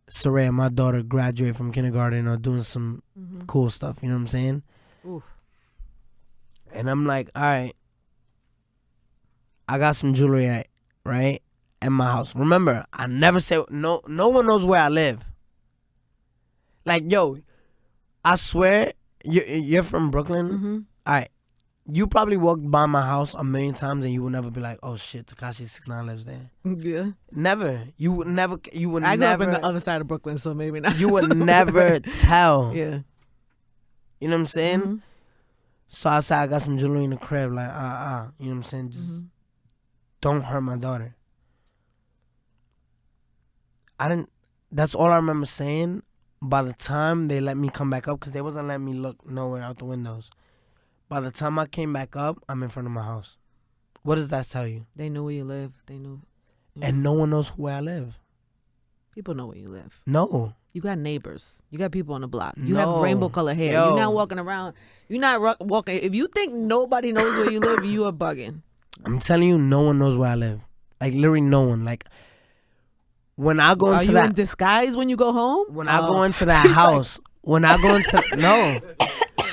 Soraya, my daughter, graduate from kindergarten or doing some cool stuff? You know what I'm saying? Oof. And I'm like, all right, I got some jewelry, right, in my house. Remember, I never say, no one knows where I live. Like, yo, I swear, you're from Brooklyn? All right. You probably walked by my house a million times and you would never be like, oh shit, Tekashi 6ix9ine lives there. Yeah. Never. You would never. I grew up in the other side of Brooklyn, so maybe not. You would never tell. Yeah. You know what I'm saying? So I said, I got some jewelry in the crib. Like, you know what I'm saying? Just don't hurt my daughter. That's all I remember saying. By the time they let me come back up, because they wasn't letting me look nowhere out the windows. By the time I came back up, I'm in front of my house. What does that tell you? They knew where you live. They knew. And no one knows where I live. People know where you live. No. You got neighbors. You got people on the block. You No. have rainbow color hair. Yo. You're not walking around. You're not walking. If you think nobody knows where you live, you are bugging. I'm telling you, no one knows where I live. Like, literally no one. Like, when I go into Are you that... in disguise when you go home? When I go into that house... When I go into... No.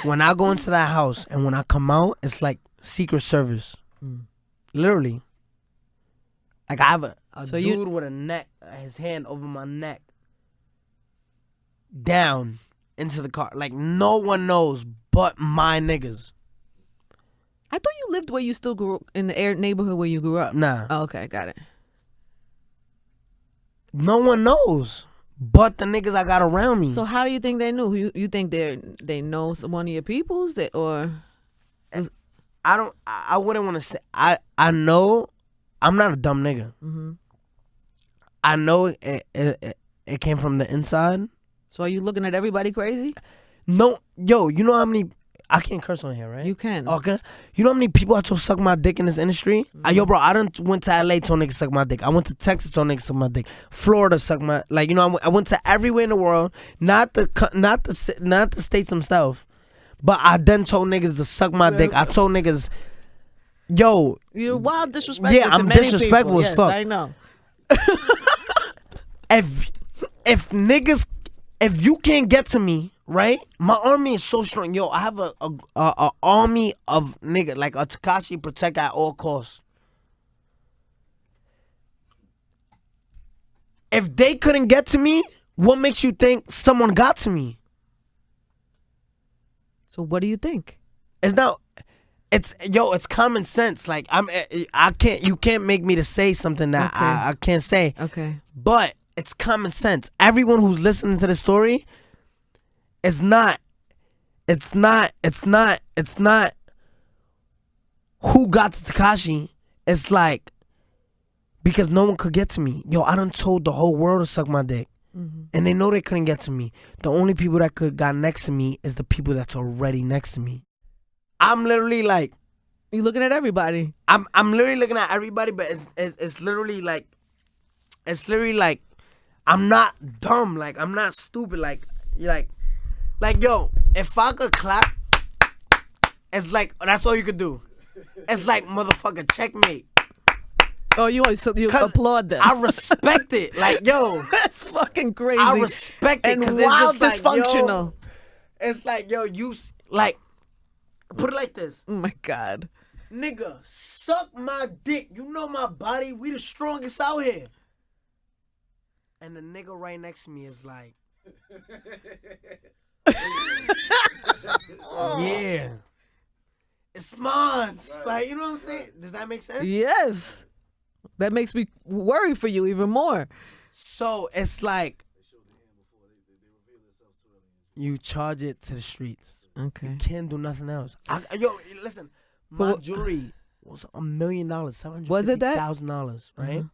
When I go into that house and when I come out, it's like Secret Service. Literally. Like, I have a dude with a neck, his hand over my neck, down into the car. Like, no one knows but my niggas. I thought you lived where you still grew up, in the neighborhood where you grew up. Nah. Oh, okay, got it. No one knows but the niggas I got around me. So how do you think they knew? You think they know one of your peoples or? I wouldn't want to say. I know. I'm not a dumb nigga. Mm-hmm. I know it came from the inside. So are you looking at everybody crazy? No, yo, you know how many... I can't curse on here, right? You can. Okay. You know how many people I told suck my dick in this industry? Yo, bro, I done went to LA, told niggas suck my dick. I went to Texas, told niggas suck my dick. Florida, suck my... Like, you know, I went to everywhere in the world, not the states themselves, but I done told niggas to suck my dick. I told niggas, yo... You're wild disrespectful. Yeah, I'm disrespectful as fuck. I know. If niggas... If you can't get to me, right? My army is so strong. Yo, I have a army of nigga, like a Tekashi protect at all costs. If they couldn't get to me, what makes you think someone got to me? So what do you think? It's not. It's common sense. Like you can't make me to say something that I can't say. Okay. But it's common sense. Everyone who's listening to the story, it's not who got to Tekashi. It's like, because no one could get to me. Yo, I done told the whole world to suck my dick. Mm-hmm. And they know they couldn't get to me. The only people that could got next to me is the people that's already next to me. I'm literally like... You looking at everybody. I'm literally looking at everybody, but it's literally like... It's literally like... I'm not dumb. Like, I'm not stupid. Like, yo, if I could clap, it's like, that's all you could do. It's like, motherfucker, checkmate. Oh, you applaud them. I respect it. Like, yo. That's fucking crazy. I respect it. And wild it's dysfunctional. Like, yo, it's like, yo, you, like, put it like this. Oh, my God. Nigga, suck my dick. You know my body. We the strongest out here. And the nigga right next to me is like, yeah, it's mine. Right. Like, you know what I'm saying? Does that make sense? Yes. That makes me worry for you even more. So it's like, you charge it to the streets. Okay. You can't do nothing else. Yo, listen, my jewelry was $1 million, $750,000, right?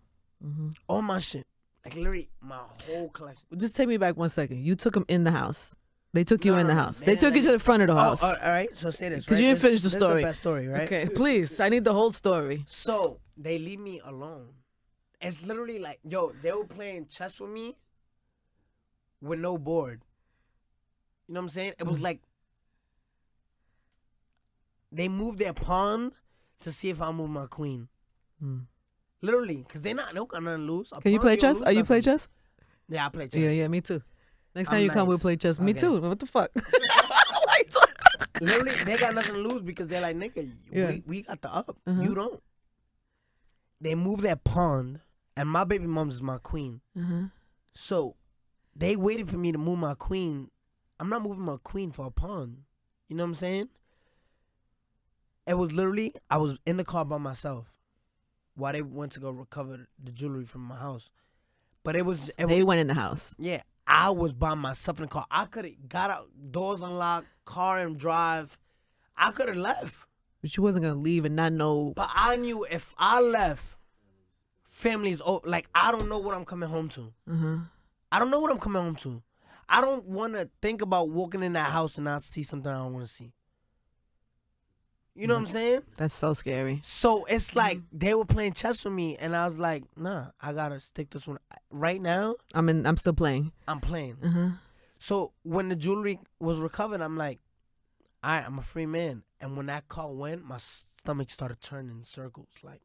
Mm-hmm. All my shit. Like, literally, my whole collection. Just take me back 1 second. You took them in the house. They took you in the house. They took you to the front of the house. All right. So say this, because you didn't finish the story. This is the best story, right? Okay, please. I need the whole story. So they leave me alone. It's literally like, yo, they were playing chess with me with no board. You know what I'm saying? It was like they moved their pawn to see if I move my queen. Literally, because they don't got nothing to lose. Can you play chess? Are you play chess? Yeah, I play chess. Yeah, me too. Next time you come, we'll play chess. Okay. Me too. What the fuck? Literally, they got nothing to lose because they're like, nigga, we got the up. You don't. They move their pawn, and my baby mom's is my queen. So they waited for me to move my queen. I'm not moving my queen for a pawn. You know what I'm saying? It was literally, I was in the car by myself while they went to go recover the jewelry from my house. But they went in the house. Yeah. I was by myself in the car. I could have got out, doors unlocked, car and drive. I could have left. But you wasn't going to leave and not know. But I knew if I left, family's like, I don't know what I'm coming home to. I don't know what I'm coming home to. I don't want to think about walking in that house and not see something I don't want to see. You know what I'm saying? That's so scary. So it's like they were playing chess with me, and I was like, nah, I gotta stick this one. Right now, I'm still playing. I'm playing. Uh-huh. So when the jewelry was recovered, I'm like, all right, I'm a free man. And when that call went, my stomach started turning in circles. Like,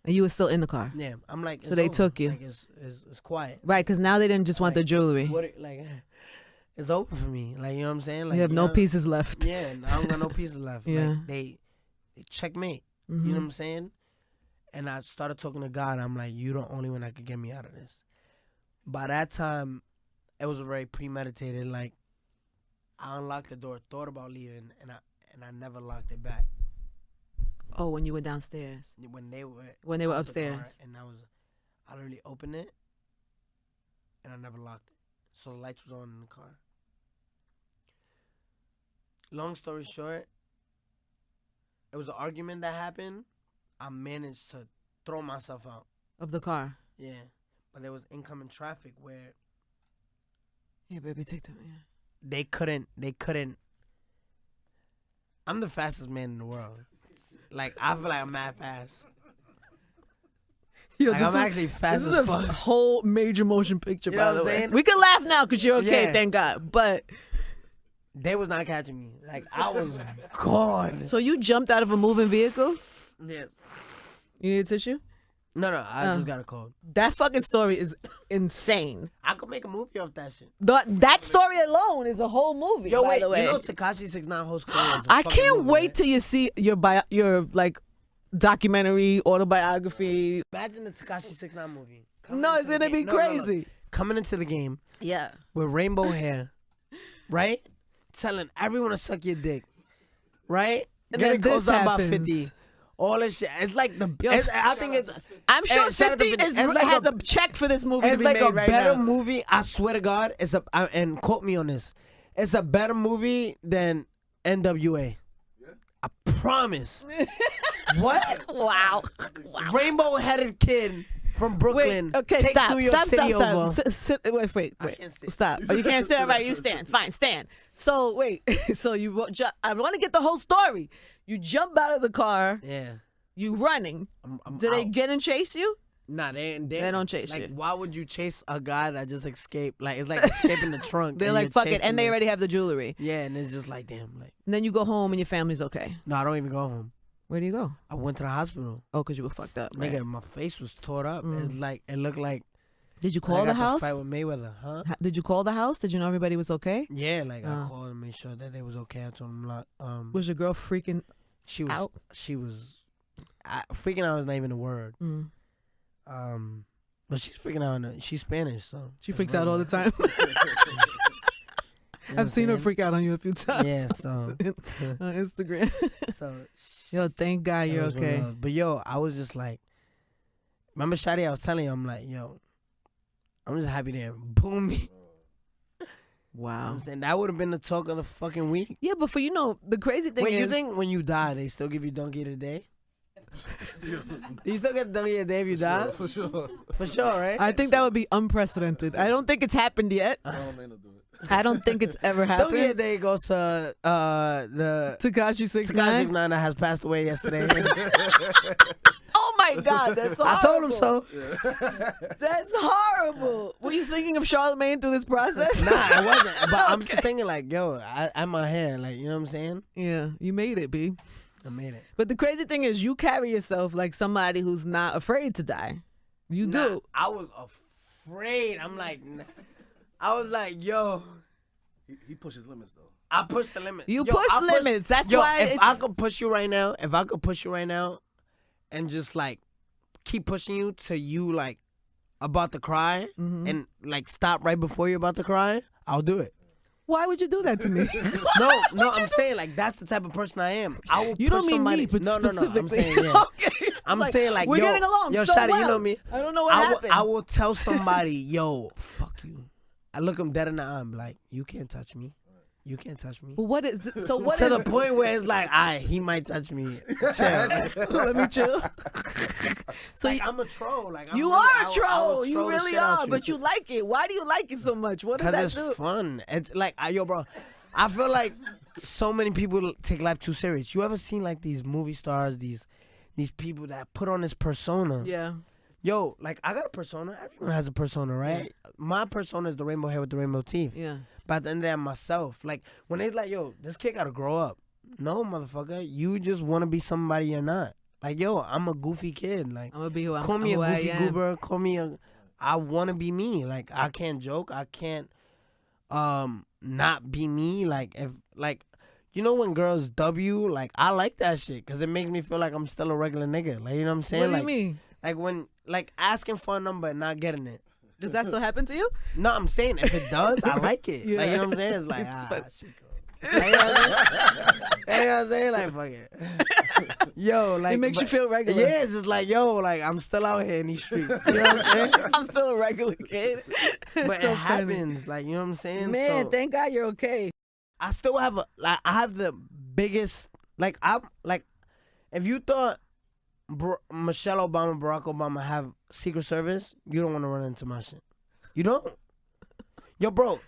And you were still in the car. yeah, I'm like, So they over. took you. Like, it's quiet. Right, because now they didn't just want the jewelry. Like, it's over for me. Like, you know what I'm saying? Like, You have no pieces left. Yeah, I don't got no pieces left. Yeah. Like, they checkmate. Mm-hmm. You know what I'm saying? And I started talking to God. I'm like, you the only one that could get me out of this. By that time, it was very premeditated. Like, I unlocked the door, thought about leaving, and I never locked it back. Oh, when you were downstairs. When they were When they were out the car, upstairs. and I literally opened it, and I never locked it. So the lights was on in the car. Long story short, it was an argument that happened. I managed to throw myself out. Of the car. Yeah. But there was incoming traffic where Yeah, baby, take that. Yeah. they couldn't. I'm the fastest man in the world. Like, I feel like I'm mad fast. Yo, Like, I'm actually fast This as is a fuck. whole major motion picture, You by know the what I'm way. saying? We can laugh now because you're okay, Yeah. thank God. But, They was not catching me. Like, I was gone. so you jumped out of a moving vehicle? Yeah. You need a tissue? No, I just got a call. That fucking story is insane. I could make a movie off that shit. That story alone is a whole movie, Yo, by wait, the way. you know Tekashi 6ix9ine hosts Koreans. I can't wait till you see your like documentary, autobiography. Imagine the Tekashi 6ix9ine movie. Coming No, into it's the gonna be game. No, crazy. Coming into the game Yeah. with rainbow hair, right? Telling everyone to suck your dick, right? And Getting then this close out by happens. 50. All this shit. It's like I think it's. I'm sure Hey, shout out to 50 Vinny. It's like has a check for this movie to It's be like made a right better now. movie. I swear to God, and quote me on this. It's a better movie than NWA. I promise. What? Wow. Rainbow-headed kid from Brooklyn Wait, okay, takes stop. New York City over. Wait. I can't sit. Stop. Oh, you can't sit. All right, you stand. Fine, stand. So, wait. So, I want to get the whole story. You jump out of the car. Yeah. You running. I'm Do they out. get and chase you? Nah, they don't chase like, you. why would you chase a guy that just escaped? Like, it's like escaping the trunk. They're and like, you're fuck it. chasing And they them. already have the jewelry. Yeah, and it's just like, damn. Like, And then you go home and your family's okay. no, I don't even go home. Where do you go? I went to the hospital. Oh, because you were fucked up. Right? Nigga, my face was tore up. It's like, it looked like Did you I call the got house? to fight with Mayweather, huh? Did you call the house? Did you know everybody was okay? Yeah, like I called and made sure that they was okay. I told them like, Was your girl freaking she was out? Freaking out is not even a word. Mm. But she's freaking out. She's Spanish, so She freaks out all the time. I've seen her freak out on you a few times. Yeah, so on Instagram. so Yo, thank God that you're was okay. real. But yo, I was just like, remember Shadi? I was telling you, I'm like, yo, I'm just happy they boom me. Wow. I'm saying that would have been the talk of the fucking week. Yeah, but the crazy thing Wait, is, you think when you die, they still give you donkey of the day? Do you still get donkey of the day if you die? For sure. For sure, right? I think that would be unprecedented. I don't think it's happened yet. I don't think it's ever Donkey of the happened. day goes to the Tekashi Tekashi 6ix9ine. 6ix9ine that has passed away yesterday. Oh my God, that's horrible. I told him so. That's horrible. Were you thinking of Charlemagne through this process? Nah, I wasn't. But I'm just thinking like, yo, I'm my hair. Like, you know what I'm saying? Yeah, you made it, B. I made it. But the crazy thing is, you carry yourself like somebody who's not afraid to die. You do. I was afraid. I was like, yo. He pushes limits though. I pushed the limit. You Yo, push I limits. That's yo, why if it's. I could push you right now, and just like keep pushing you till you like about to cry and like stop right before you're about to cry, I'll do it. Why would you do that to me? No, I'm saying like that's the type of person I am. I will You push don't mean somebody. me, but no, specifically. I'm saying yeah. Okay. I'm saying like we're yo, getting along. Yo, so Shadi, well. you know me. I don't know what happened. I will tell somebody, yo, fuck you. I look them dead in the eye. I'm like, you can't touch me. You can't touch me. But what is so? What to is? the point where it's like, he might touch me. Chill. Let me chill. So like, I'm a troll. Like you are a troll. You really are. But you like it. Why do you like it so much? What does Because that it's do? fun. It's like, yo, bro, I feel like so many people take life too serious. You ever seen like these movie stars, these people that put on this persona? Yeah. Yo, like I got a persona. Everyone has a persona, right? Yeah. My persona is the rainbow hair with the rainbow teeth. Yeah. But at the end of the day, I'm myself. Like when they like, yo, this kid gotta grow up. No, motherfucker, you just want to be somebody you're not. Like, yo, I'm a goofy kid. Like, I'm gonna be who I'm. Call me a goofy goober. Call me a. I want to be me. Like, I can't joke. I can't not be me. Like, if like, you know when girls W, like I like that shit because it makes me feel like I'm still a regular nigga. Like, you know what I'm saying? What do like, you mean? Like when like asking for a number and not getting it. Does that still happen to you? No, I'm saying if it does, I like it. Yeah. Like, you know what I'm saying? It's like, shit, girl. Like, you know what I'm saying? Like, fuck it. Yo, like. It makes you feel regular. Yeah, it's just like, yo, like, I'm still out here in these streets. You know what I'm saying? I'm still a regular kid. But it happens. Like, you know what I'm saying? Man, so, thank God you're okay. I still have I have the biggest, like, if you thought Michelle Obama, Barack Obama have Secret Service, you don't want to run into my shit. You don't? Yo, bro.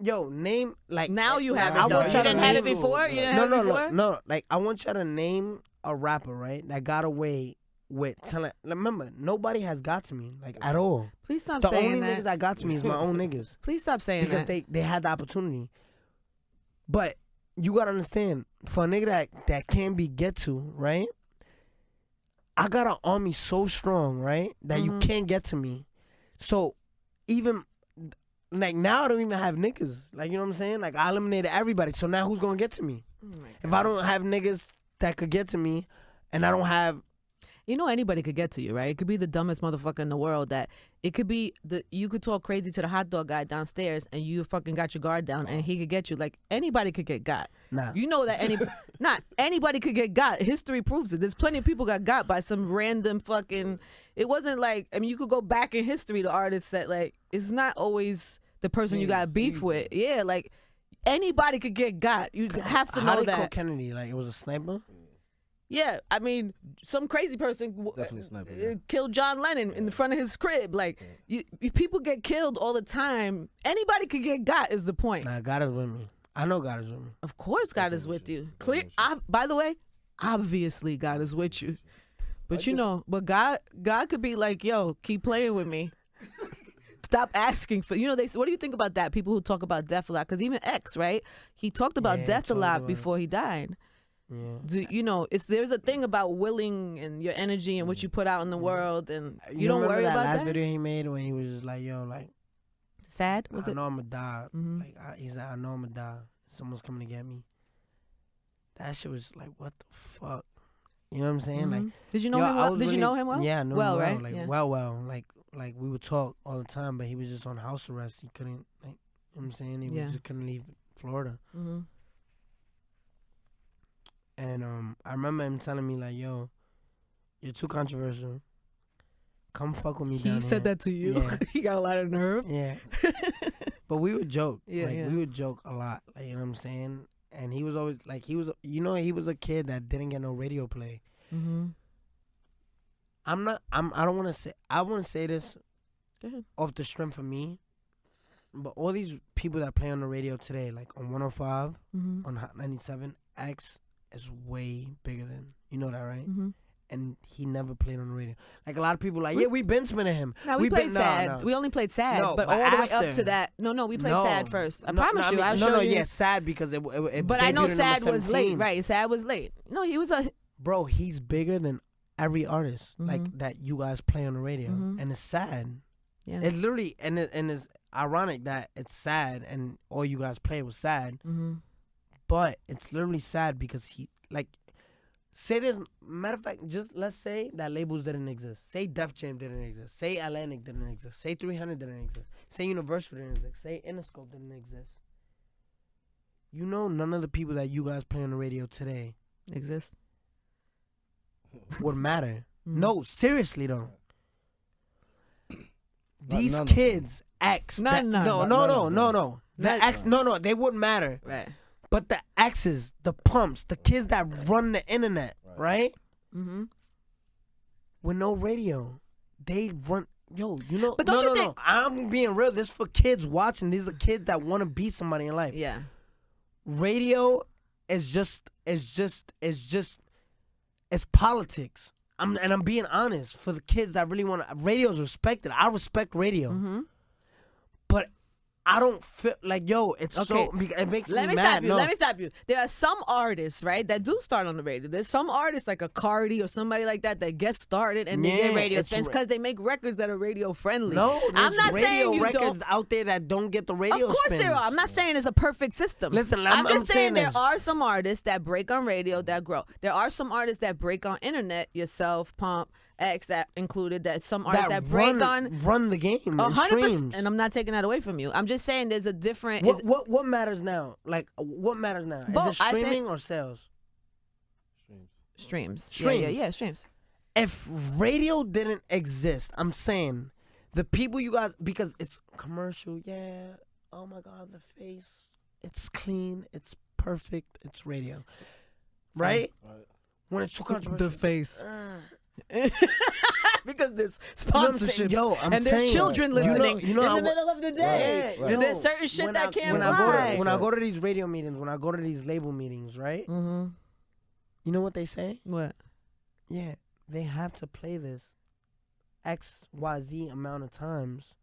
Yo, name like now you have it. I Though. want You you didn't have it before. You didn't have it before. No. Like I want you to name a rapper, right? That got away with telling. Remember, nobody has got to me like at all. Please stop the saying only that. niggas that got to me is my own niggas. Please stop saying because that. they had the opportunity. But you gotta understand, for a nigga that can be get to, right? I got an army so strong, right, that you can't get to me. So even like now I don't even have niggas. Like, you know what I'm saying? Like I eliminated everybody. So now who's gonna get to me? If I don't have niggas that could get to me and I don't have, you know, anybody could get to you, right? It could be the dumbest motherfucker in the world. That it could be you could talk crazy to the hot dog guy downstairs, and you fucking got your guard down, and he could get you. Like anybody could get got. Nah. You know that not anybody could get got. History proves it. There's plenty of people got by some random fucking. It wasn't like, I mean, you could go back in history to artists that like it's not always the person you got beef with. Yeah, like anybody could get got. You have to know how did that. Cole Kennedy, like it was a sniper. Yeah, I mean, some crazy person killed John Lennon in the front of his crib. Like, people get killed all the time. Anybody could get got is the point. Nah, God is with me. I know God is with me. Of course God is with you. Clear. By the way, obviously God is with you. But you know, but God could be like, yo, keep playing with me. Stop asking for, you know, what do you think about that? People who talk about death a lot. Because even X, right? He talked about death a lot before he died. Yeah. You know, there's a thing about willing and your energy and what you put out in the world, and you don't worry about that. Last video he made when he was just like, yo, like, sad? Was I know I'm gonna die. Like he's like, I know I'm gonna die. Someone's coming to get me. That shit was like, what the fuck? You know what I'm saying? Like, did you know him well? Did you know him well? Yeah, I knew him well, right? Like, yeah. well. Like we would talk all the time, but he was just on house arrest. He couldn't, like, you know what I'm saying? He just couldn't leave Florida. And I remember him telling me like, yo, you're too controversial. Come fuck with me down here. He said that to you? Yeah. He got a lot of nerve? Yeah. But we would joke. Yeah, we would joke a lot. Like, you know what I'm saying? And he was always like, he was a kid that didn't get no radio play. I want to say this off the strength of me, but all these people that play on the radio today, like on 105, on Hot 97, X is way bigger than, you know that, right? And he never played on the radio. Like a lot of people like, yeah, we been spinning him. No, we played sad. No. We only played sad, but all the way up to that. No, we played sad first. I promise you. I'll show you. Yeah, sad because it but I know sad was late, right? Sad was late. No, he was a... Bro, he's bigger than every artist like that you guys play on the radio. And it's sad. Yeah. It's literally, and it's ironic that it's sad and all you guys play was sad. But it's literally sad because he, like, say this, matter of fact, just let's say that labels didn't exist. Say Def Jam didn't exist. Say Atlantic didn't exist. Say 300 didn't exist. Say Universal didn't exist. Say Interscope didn't exist. You know, none of the people that you guys play on the radio today exist. Would matter. No, seriously though. These kids, X. No. The X, no, they wouldn't matter. Right. But the X's, the pumps, the kids that run the internet, right? With no radio, they run. Yo, you know. But don't you think? I'm being real. This for kids watching. These are kids that want to be somebody in life. Yeah. radio is just it's politics. I'm being honest for the kids that really want to. Radio's respected. I respect radio, but I don't feel like it's so. It makes me mad. Let me stop you. There are some artists, right, that do start on the radio. There's some artists like a Cardi or somebody like that that get started and they get radio spins because they make records that are radio friendly. No, I'm not saying you records don't. out there that don't get the radio. Of course spins. there are. I'm not saying it's a perfect system. Listen, I'm just saying there this. are some artists that break on radio that grow. There are some artists that break on internet. Yourself, Pump, X, that included. That some artists that break run the game. 100%, and I'm not taking that away from you. I'm just saying there's a different. What matters now? Like what matters now? Both, is it streaming or sales? Streams. Yeah, streams. If radio didn't exist, I'm saying the people you guys, because it's commercial, oh my God, the face, it's clean, it's perfect, it's radio, right? When it's too controversial, the face. Because there's sponsorships, I'm and there's children listening in the middle of the day, and there's certain shit that can't fly. When I go to these radio meetings, when I go to these label meetings, right? Mm-hmm. You know what they say? What? Yeah, they have to play this XYZ amount of times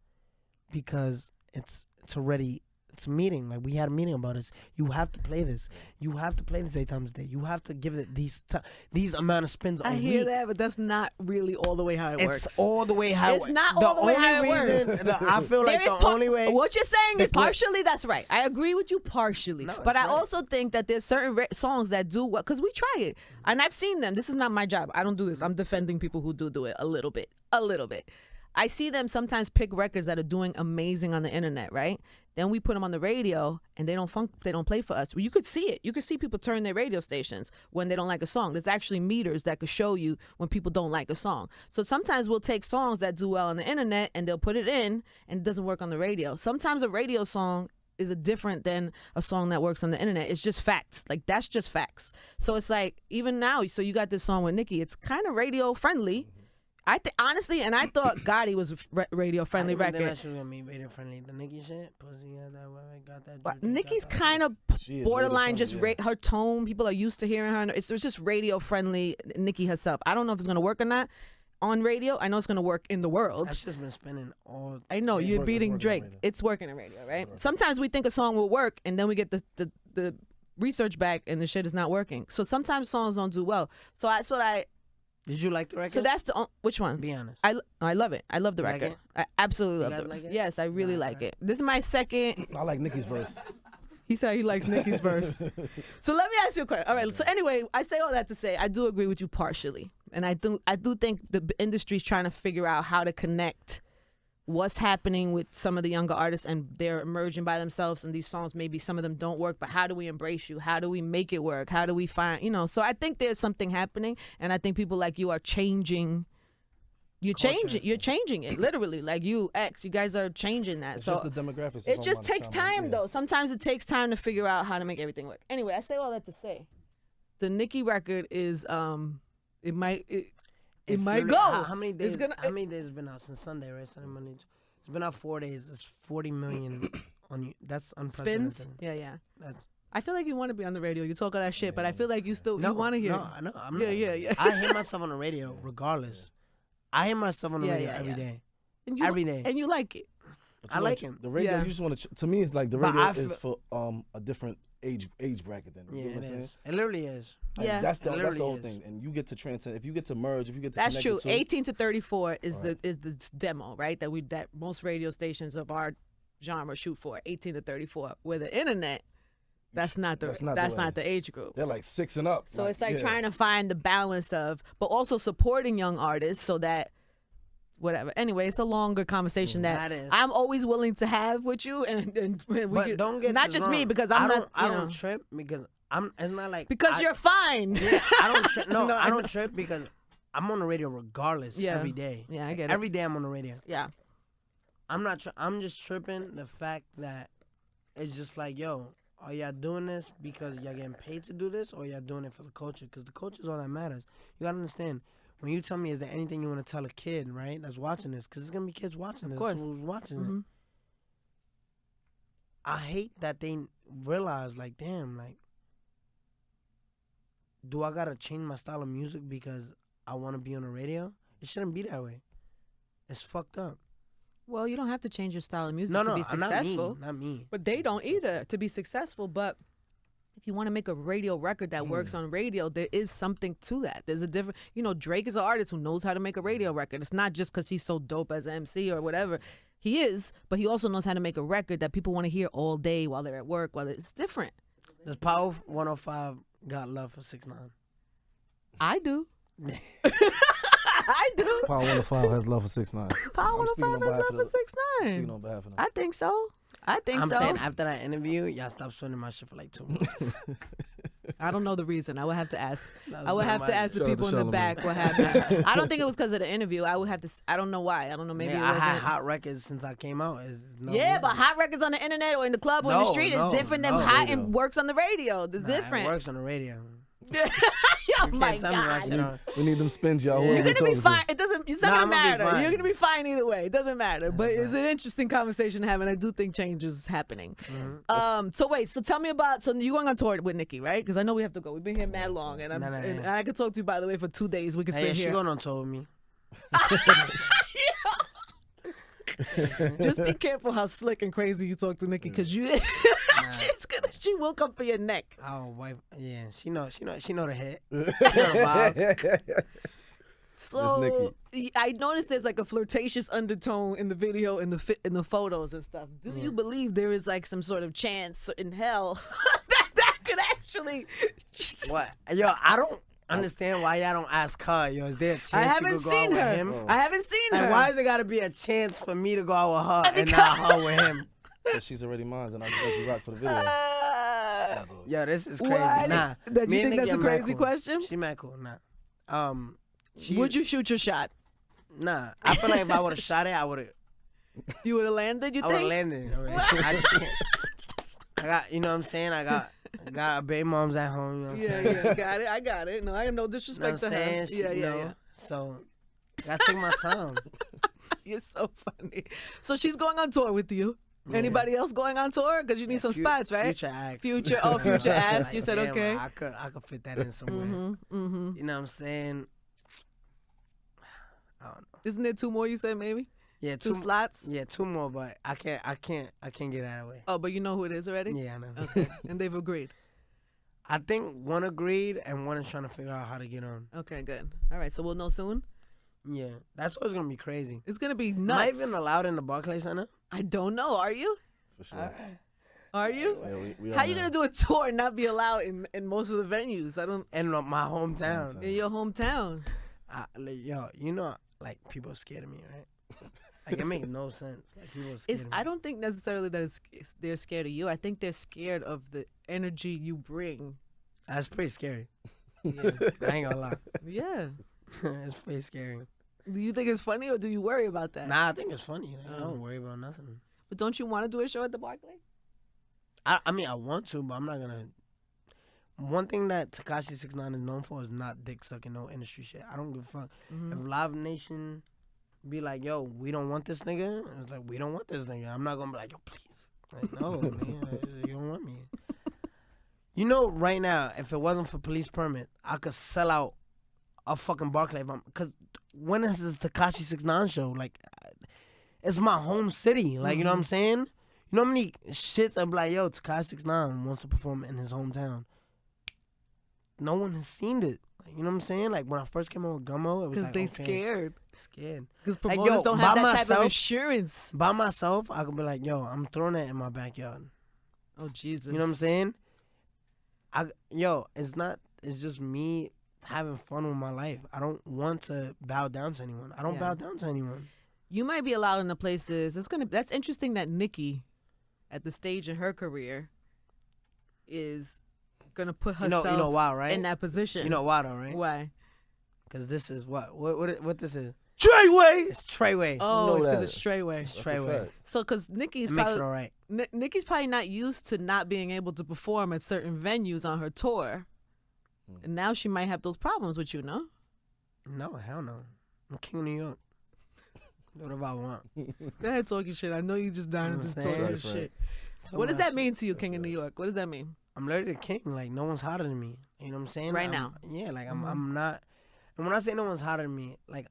because it's already. It's a meeting. Like, we had a meeting about this. You have to play this. You have to play this 8 times a day. You have to give it these amount of spins a week. I hear that, but that's not really all the way how it works. It's all the way how it works. It's not all the way how it works. I feel like the only way. What you're saying is partially, that's right. I agree with you partially. No, but I also think that there's certain songs that do well, because we try it. And I've seen them. This is not my job. I don't do this. I'm defending people who do it a little bit. A little bit. I see them sometimes pick records that are doing amazing on the internet, right? Then we put them on the radio, and they don't play for us. Well, you could see it. You could see people turn their radio stations when they don't like a song. There's actually meters that could show you when people don't like a song. So sometimes we'll take songs that do well on the internet, and they'll put it in, and it doesn't work on the radio. Sometimes a radio song is different than a song that works on the internet. It's just facts. Like, that's just facts. So it's like, even now, so you got this song with Nicki. It's kind of radio friendly. Honestly, and I thought Gotti was a radio friendly record. That shit was gonna be radio friendly. The Nicki shit, pussy, got that. But Nicki's kind of borderline, just her tone. People are used to hearing her. It's just radio friendly. Nicki herself. I don't know if it's gonna work or not on radio. I know it's gonna work in the world. That's just been spinning all. I know you're beating Drake. It's working in radio, right? Sometimes we think a song will work, and then we get the research back, and the shit is not working. So sometimes songs don't do well. So that's what I. Did you like the record? So that's which one? Be honest. I love it. I love the record. I absolutely love it. Like it. Yes, I really like it. This is my second. I like Nicki's verse. He said he likes Nicki's verse. So let me ask you a question. All right. So anyway, I say all that to say I do agree with you partially, and I do think the industry's trying to figure out how to connect what's happening with some of the younger artists, and they're emerging by themselves, and these songs, maybe some of them don't work, but how do we embrace you? How do we make it work? How do we find, so I think there's something happening, and I think people like you are changing. You're changing it, literally. Like you guys are changing that. It's so just the demographics. It just takes time, though. Sometimes it takes time to figure out how to make everything work. Anyway, I say all that to say, the Nicki record is, it might go. How many days? How many days has been out since Sunday? Right, Sunday, Monday. It's been out 4 days. It's 40 million on you. That's unprecedented. Spins. Yeah. I feel like you want to be on the radio. You talk all that shit, but I feel like you want to hear. No, I'm not. Yeah. I hear myself on the radio regardless. I hear myself on the radio every day. Every day. And you like it. I like him. The radio. You just want to me, it's like the radio is for a different age bracket than. Yeah, it is. It literally is. Yeah, that's the whole thing. And you get to transcend. If you get to merge, if you get to that's true. 18 to 34 is right. the demo, right? That most radio stations of our genre shoot for 18 to 34. Where the internet, that's not the age group. They're like 6 and up. So it's like trying to find the balance of, but also supporting young artists so that. Whatever. Anyway, it's a longer conversation that I'm always willing to have with you, and we but don't get not just wrong. me because I don't trip because it's not like because you're fine. Yeah, I don't trip. No, I don't trip because I'm on the radio regardless every day. Yeah, I get it. Every day I'm on the radio. Yeah. I'm not. I'm just tripping the fact that it's just like, yo, are y'all doing this because y'all getting paid to do this, or y'all doing it for the culture? Because the culture is all that matters. You gotta understand. When you tell me, is there anything you want to tell a kid, right, that's watching this? Because there's going to be kids watching this. Of course. Who's watching it. I hate that realized, like, damn, like, do I gotta change my style of music because I want to be on the radio? It shouldn't be that way. It's fucked up. Well, you don't have to change your style of music to be successful. Not me. But they don't either to be successful. But if you want to make a radio record that works on radio, there is something to that. There's a different, Drake is an artist who knows how to make a radio record. It's not just because he's so dope as an MC or whatever. He is, but he also knows how to make a record that people want to hear all day while they're at work. It's different. Does Power 105 got love for 6ix9ine? I do. I do. Power 105 has love for 6ix9ine. Power 105 has love for 6ix9ine. Speaking on behalf of them. I think so. I'm saying after that interview, y'all stopped spending my shit for like 2 months. I don't know the reason. I would have to ask. I would have to ask the people in the back what happened. happened. I don't think it was because of the interview. I would have to. I don't know why. I don't know. Maybe it wasn't. I had hot records since I came out. But hot records on the internet or in the club or in the street is different than hot and works on the radio. It's different. It works on the radio. Oh my God. We need them spins, y'all. You're gonna be fine. It's not gonna matter. You're gonna be fine either way. It doesn't matter. But it's an interesting conversation to have, and I do think change is happening. So tell me about. So you're going on tour with Nicki, right? Because I know we have to go. We've been here mad long, and and I could talk to you, by the way, for 2 days. We can sit here. She's going on tour with me. Just be careful how slick and crazy you talk to Nicki, because she will come for your neck. Oh, wife, yeah, she know the hit. She know the vibe. So I noticed there's like a flirtatious undertone in the video, in the photos and stuff. Do you believe there is like some sort of chance in hell that could actually? What? Yo, I don't understand why y'all don't ask her. Yo, is there a chance I haven't seen her. Him? I haven't seen her. And why is it got to be a chance for me to go out with her and not her with him? Because she's already mine, and I just let you rock for the video. Yo, this is crazy. Why? Nah, you think that's a crazy question? She mad cool. Nah. Would you shoot your shot? Nah. I feel like if I would have shot it, I would have. You would have landed. You think? I would have landed. I just can't. I got. You know what I'm saying? I got baby moms at home. You know what I'm saying? Yeah, I got it. No, I have no disrespect to her. Yeah. So, I gotta take my time. You're so funny. So she's going on tour with you. Yeah. Anybody else going on tour? Because you need some spots, right? Future acts. Future acts. You said okay. I could fit that in somewhere. You know what I'm saying? I don't know. Isn't there 2 more you said maybe? Yeah, 2 slots? Yeah, 2 more, but I can't get out of the way. Oh, but you know who it is already? Yeah, I know. Okay. And they've agreed. I think one agreed and one is trying to figure out how to get on. Okay, good. All right, so we'll know soon? Yeah. That's what's gonna be crazy. It's gonna be nuts. Am I even allowed in the Barclays Center? I don't know. Are you? For sure. Are you? Yeah, we how you gonna do a tour and not be allowed in most of the venues? I don't. In my hometown. In your hometown. Like people are scared of me, right? Like it makes no sense. Like people are scared of me. I don't think necessarily that they're scared of you. I think they're scared of the energy you bring. That's pretty scary. Yeah. I ain't gonna lie. Yeah. It's pretty scary. Do you think it's funny or do you worry about that? Nah, I think it's funny. Like, I don't worry about nothing. But don't you want to do a show at the Barclay? I mean, I want to, but I'm not gonna. One thing that Tekashi 6ix9ine is known for is not dick sucking, no industry shit. I don't give a fuck. If Live Nation be like, yo, we don't want this nigga, it's like, we don't want this nigga. I'm not gonna be like, yo, please. Like, no, man, you don't want me. You know, right now, if it wasn't for police permit, I could sell out a fucking Barclay. Because when is this Tekashi 6ix9ine show? Like, it's my home city. Like, you know what I'm saying? You know how many shits I'm like, yo, Tekashi 6ix9ine wants to perform in his hometown. No one has seen it. Like, you know what I'm saying? Like, when I first came on with Gummo, it was like, because they scared. Because promoters don't have that type of insurance. By myself, I could be like, yo, I'm throwing that in my backyard. Oh, Jesus. You know what I'm saying? It's just me having fun with my life. I don't want to bow down to anyone. I don't bow down to anyone. You might be allowed in the places. That's interesting that Nicki, at the stage in her career, is gonna put herself you know why, right? in that position. You know why though, right? Why? Because this is what this is. Treyway. It's Treyway. Oh, it's because it's Treyway. It's Treyway. So, because Nicki's makes probably it all right. Nicki's probably not used to not being able to perform at certain venues on her tour, and now she might have those problems with you, no? No, hell no. I'm king of New York. Do whatever I want. Go ahead talking shit. I know you just dying to just talk your shit. What does that mean to you, King of New York? What does that mean? I'm literally the king. Like, no one's hotter than me. You know what I'm saying? Right now. Yeah, like, I'm not. And when I say no one's hotter than me, like,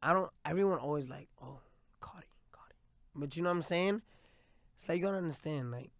everyone always like, oh, Cardi. But you know what I'm saying? It's like, you gotta understand, like,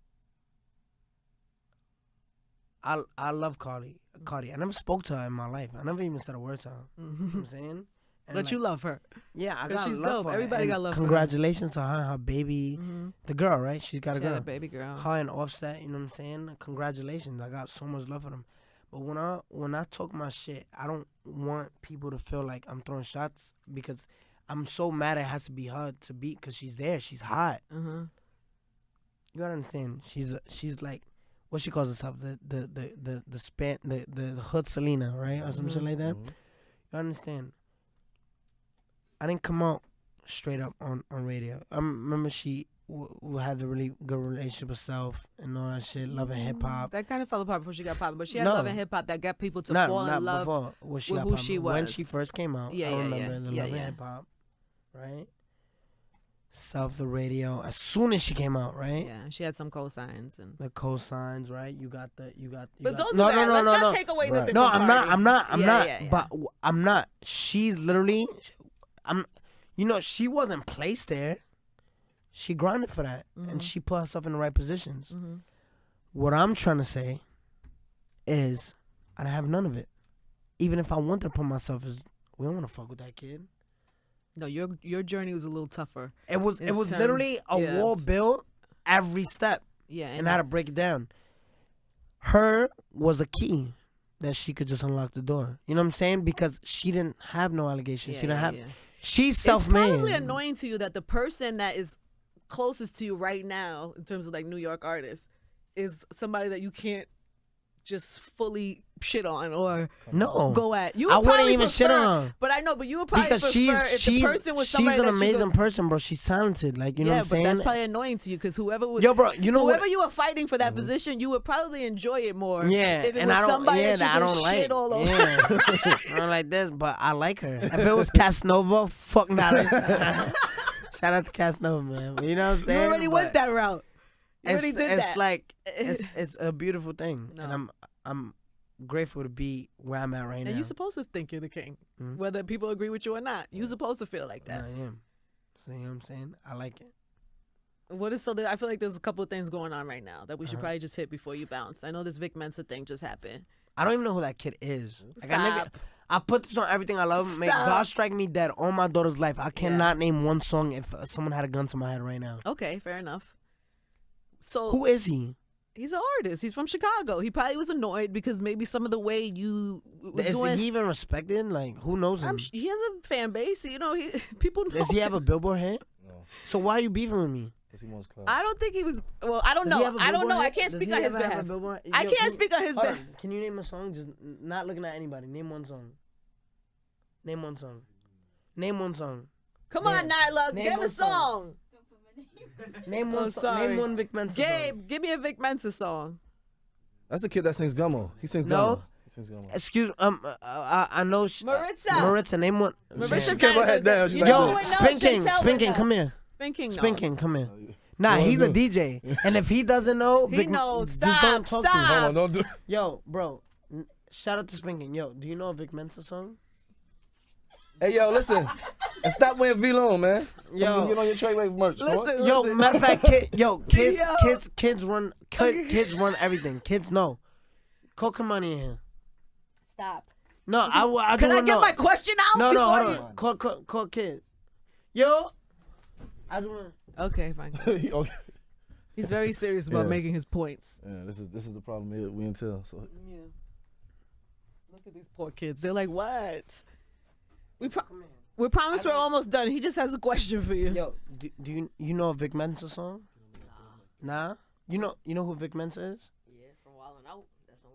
I love Cardi. I never spoke to her in my life. I never even said a word to her. You know what I'm saying? And But you love her. Yeah, I got she's love dope. for her. Everybody And got love for her. congratulations to her and her baby. The girl, right? She got a girl. Yeah, baby girl. Her and Offset, you know what I'm saying? Congratulations. I got so much love for them. But when I talk my shit, I don't want people to feel like I'm throwing shots because I'm so mad it has to be her to beat because she's there. She's hot. You gotta understand. She's like, what she calls herself, the hood Selena, right, or some shit like that. You understand? I didn't come out straight up on radio. I remember she had a really good relationship with Self and all that shit, Love and Hip Hop. That kind of fell apart before she got popping, but she had Love and Hip Hop that got people to fall in love before, with who poppin'. She was. When she first came out, I remember the Love and yeah. Hip Hop, right? Self, the radio, as soon as she came out, right? Yeah, she had some cosigns and the cosigns, right? You got. But don't do that. Let's not take away nothing. No, from I'm not. Yeah. But I'm not. She's literally, You know, she wasn't placed there. She grinded for that, and she put herself in the right positions. What I'm trying to say is, I don't have none of it. Even if I wanted to put myself as, we don't want to fuck with that kid. No, your journey was a little tougher. It was literally a wall built every step. Yeah, and how to break it down. Her was a key that she could just unlock the door. You know what I'm saying? Because she didn't have no allegations. She didn't have. She's self-made. It's probably annoying to you that the person that is closest to you right now, in terms of like New York artists, is somebody that you can't just fully shit on or go at. You would I wouldn't probably even shit on. But I know, but you would probably because prefer if the person was somebody she's an that amazing person, bro. She's talented. Like, you know what I'm saying? Yeah, but that's probably annoying to you because whoever was, bro, you know whoever you were fighting for that position, you would probably enjoy it more. Yeah, if it was somebody that you could shit all over. Yeah. I don't like this, but I like her. If it was Casanova, fuck not. Shout out to Casanova, man. You know what I'm saying? You already went that route. You already did that. It's like it's a beautiful thing, and I'm grateful to be where I'm at right now. And you're supposed to think you're the king, whether people agree with you or not. You're supposed to feel like that. I am. So, you know what I'm saying? I like it. I feel like there's a couple of things going on right now that we should probably just hit before you bounce. I know this Vic Mensa thing just happened. I don't even know who that kid is. Stop. I put this on everything I love. May God strike me dead on my daughter's life. I cannot name one song if someone had a gun to my head right now. Okay, fair enough. So who is he? He's an artist. He's from Chicago. He probably was annoyed because maybe some of the way you is he even respected? Like, who knows him? He has a fan base. You know, people know. Does he have a Billboard hit? No. So why are you beefing with me? I don't think he was. Well, I don't know. I don't know. I can't speak on his behalf. I can't speak on his behalf. Can you name a song? Just not looking at anybody. Name one song. Name one song. Name one song. Come on, Nyla. Give him a song. Name one song. Name one Vic Mensa Gabe, song. give me a Vic Mensa song. That's the kid that sings Gummo. He sings Gummo. No. He sings Gummo. Excuse I know. Maritza, name one. She kept her head down. Yo, Spin King, come here. Spin King, come here. Nah, he's a DJ, and if he doesn't know, he knows. Stop. Hold on, don't do. Yo, bro, shout out to Spin King. Yo, do you know a Vic Mensa song? Hey, yo, listen. And stop wearing V-Lone, man. Yo, get on your Trade Wave merch. Listen. Yo, matter of fact, kids run everything. Kids know. Call Kamani in here. Stop. No, I can I get my question out? No, hold on. Call kid. Yo, I just want. Okay, fine. Okay. He's very serious about making his points. Yeah, this is the problem here. We until so. Yeah. Look at these poor kids. They're like, what? We promise we're almost done. He just has a question for you. Yo, do you know a Vic Mensa song? Nah. You know who Vic Mensa is? Yeah, from Wildin' Out.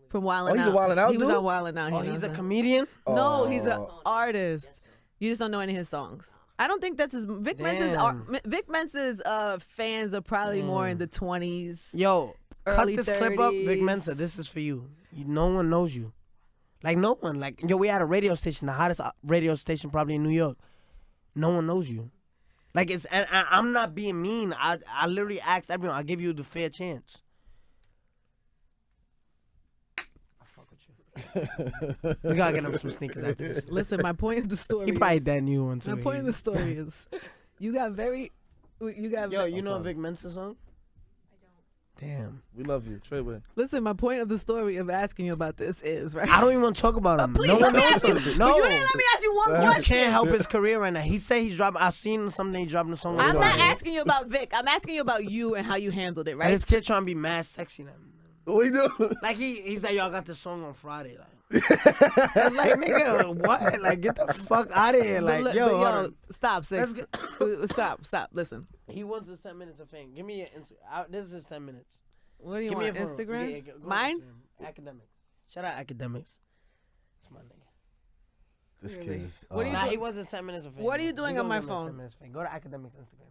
From Wildin' Out. He's a Wildin' Out. He was on Wildin' Out. Oh, he's a comedian? No, he's an artist. You just don't know any of his songs. I don't think that's his. Vic Mensa's fans are probably more in the 20s. Yo, cut this 30s. clip up, Vic Mensa. This is for you. No one knows you. Like, no one. Like, yo, we had a radio station, the hottest radio station probably in New York. No one knows you. Like, and I'm not being mean. I literally asked everyone. I give you the fair chance. We gotta get him some sneakers after this. Listen, my point of the story. He probably that new one too. My point of the story is, you got very. Yo, you know a Vic Mensa song? Damn. We love you. Treyway. Listen, my point of the story of asking you about this is, right? I don't even want to talk about him. Please, No let one me knows ask you. him. But No. you didn't let me ask you one You question. can't help his career right now. He said he's dropping. I seen something he dropping a song. I'm on not Friday. asking you about Vic. I'm asking you about you and how you handled it, And right? this kid trying to be mad sexy now. What you do? Like he's like, y'all got the song on Friday. Like, I'm like, nigga, what? Like, get the fuck out of here. Like, But yo, hold on. stop, stop. Listen. He wants his 10 minutes of fame. Give me your this is his 10 minutes. What do you Give want? me a phone. Instagram? Yeah, go on Mine? Instagram. Academics. Shout out Academics. That's my nigga. This Really? kid is. What do you Nah, do- he wants his 10 minutes of fame. What are you We doing gonna on my give him his phone? 10 minutes of fame. Go to Academics Instagram page.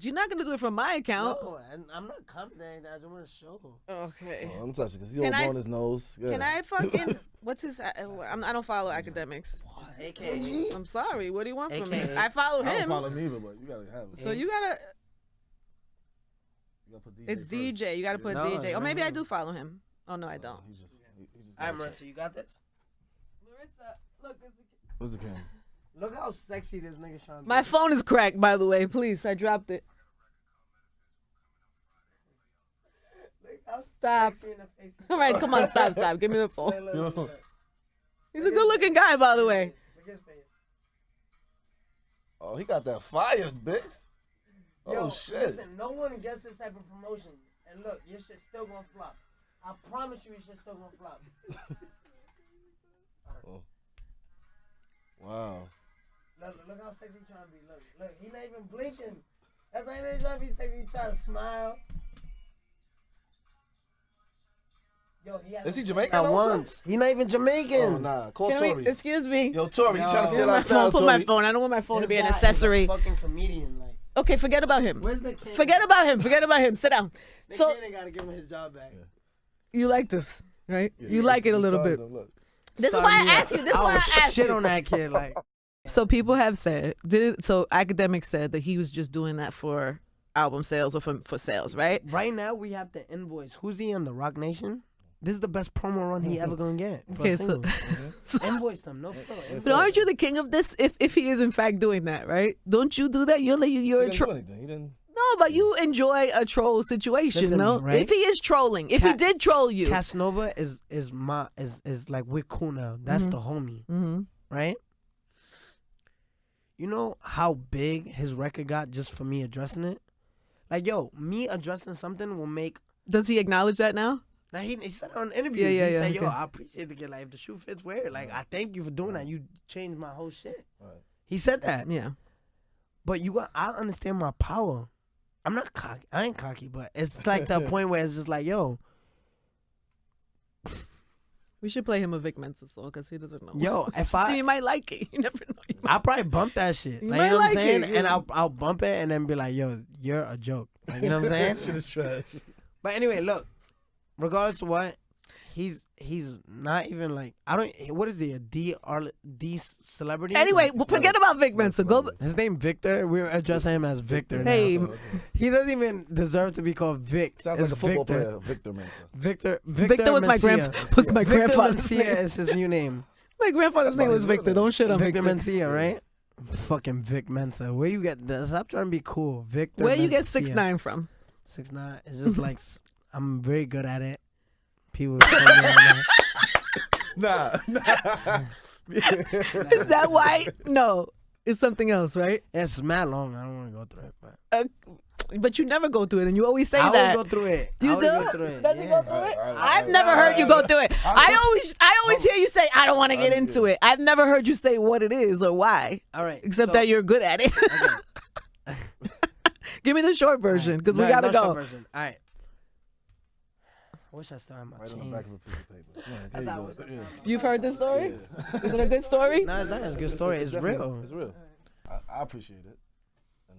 You're not gonna do it from my account. No, I'm not commenting. I just want to show. Okay. Oh, I'm touching because he Can don't I- go on his nose. Yeah. Can I fucking? What's his? I don't follow academics. AKA. I'm sorry. What do you want from me? AKA. I follow I don't him. follow me either, but you gotta have it. So you gotta. You gotta put DJ It's first. DJ. You gotta put No, DJ. Or maybe I no. do follow him. Oh no, I don't. He just All right, gotta Maritza, you got this? Maritza, look. What's the camera? Look how sexy this nigga trying to My be. phone is cracked, by the way. Please, I dropped it. Look how Stop. sexy in the face he All right, come on, stop. Give me the Look, phone. look. He's a good-looking guy, by the way. Look at his face. Oh, he got that fire, bitch. Oh Yo, shit. Listen, no one gets this type of promotion. And look, your shit's still gonna flop. I promise you, your shit's still gonna flop. Oh. Wow. Look how sexy he trying to be. Look, he not even blinking. That's why he ain't trying to be sexy. He trying to smile. Yo, he has Is he Jamaican not also? once. He not even Jamaican. Oh nah. Call Can Tori. we? Excuse me. Yo, Tori, you trying to Yo. steal Give our my style, phone. Put Tori? my phone. I don't want my phone to be an This guy accessory. is a fucking comedian, like. Okay, forget about him. Where's the king? Forget about him. Forget about him. Sit down. The So king ain't gotta give him his job back. you like this, right? Yeah, You yeah, like it a you little started bit. him, look. This is Start why me I up. asked you. This is why would I asked shit you. on that kid, like. So people have said, so academics said that he was just doing that for album sales or for sales, right? Right now, we have to invoice. Who's he on the Rock Nation? This is the best promo run he ever gonna get. For Okay, a so, single. Invoice them, no filler. but aren't you the king of this? If he is in fact doing that, right? Don't you do that? You're He a didn't do troll. anything. He didn't. No, but you enjoy a troll situation, Listen to no? me, right? If he is trolling, if he did troll you, Casanova is like we're cool now. That's the homie, right? You know how big his record got just for me addressing it? Like, yo, me addressing something will make. does he acknowledge that now? Now he said it on interviews. Yeah, he yeah, said, yo, okay. I appreciate the kid. Like, if the shoe fits, wear it. Like, I thank you for doing that. You changed my whole shit. Right. He said that. Yeah. But I understand my power. I'm not cocky. I ain't cocky, but it's like to a point where it's just like, yo, We should play him a Vic Mensa song because he doesn't know. yo, if So I, you might like it. You never know. You might- I'll probably bump that shit. You Like, might you know what I'm like saying? it, And yeah. I'll bump it and then be like, yo, you're a joke. Like, you know what I'm saying? Shit is trash. But anyway, look, regardless of what, he's not even like, what is he, a D celebrity? Anyway, forget about Vic Mensa. Go. His name Victor. We're addressing him as Victor now. Hey, He doesn't even deserve to be called Vic. Sounds It's like a football Victor. player, Victor Mensa. Victor Victor was Mencia. was my Victor grandfather's Mencia name. is his new name. My grandfather's name was Victor. Don't shit on Victor Victor. Mencia, right? Fucking Vic Mensa. Where you get this? Stop trying to be cool. Victor Where you get Mencia. 6ix9ine from? 6ix9ine. It's just like, I'm very good at it. People tell me I'm not. Nah. Is that why? No, it's something else, right? It's mad long. I don't want to go through it. But you never go through it, and you always say I that. always go through it. You I always do? go through it. Does he go through Yeah. it? All right, I've never heard you go through it. I always hear you say, "I don't want to get into it." I've never heard you say what it is or why, All right. except so- that you're good at it. Okay. Give me the short version, because we No, gotta no go. short version. All right. I wish I still had my Right on the chain. back of a piece of paper. Yeah, there That's you how go. it was. Yeah. You've heard this story? Yeah. Is it a good story? No, it's not. It's a good story. It's definitely- real. It's real. I appreciate it. And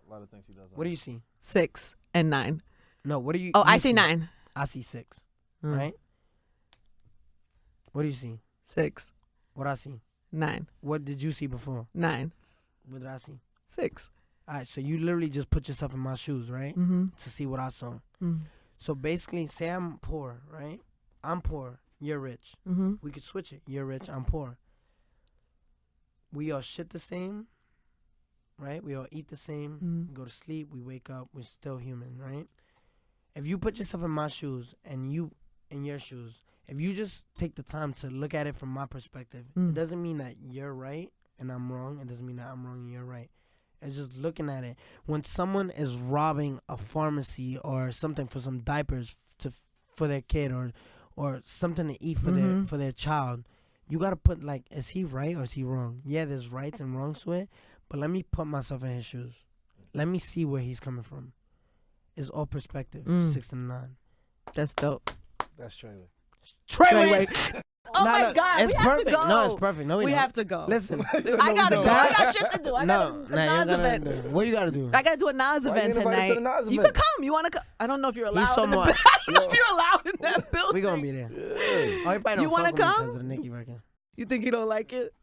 a lot of things he does. What do you see? 6 and 9. No, what do you? Oh, you I see 9. I see 6. Mm. Right? What do you see? 6, What I see? 9, What did you see before? 9, What did I see? 6. All right, so you literally just put yourself in my shoes, right? Mm-hmm. To see what I saw. Mm. So basically, say I'm poor, right? I'm poor. you're rich. Mm-hmm. We could switch it. You're rich, I'm poor. We all shit the same, right? We all eat the same. Mm-hmm. Go to sleep. We wake up. We're still human, right? If you put yourself in my shoes and you in your shoes, if you just take the time to look at it from my perspective, it doesn't mean that you're right and I'm wrong. It doesn't mean that I'm wrong and you're right. It's just looking at it. When someone is robbing a pharmacy or something for some diapers for their kid or something to eat for their child, you gotta put like, is he right or is he wrong? Yeah, there's rights and wrongs to it, but let me put myself in his shoes. Let me see where he's coming from. It's all perspective. 6ix9ine. That's dope. That's Treyway. Treyway. Oh my God, it's we have perfect. to go. No, it's perfect. No, we have to go. Listen, I gotta go. I got shit to do. I got a Nas event. What you gotta do? I gotta do a Nas event tonight. You could come. You wanna come? I don't know if you're allowed. I don't know if you're allowed in that building. We gonna be there. Yeah. You wanna come? Because of the Nicki record. You think you don't like it?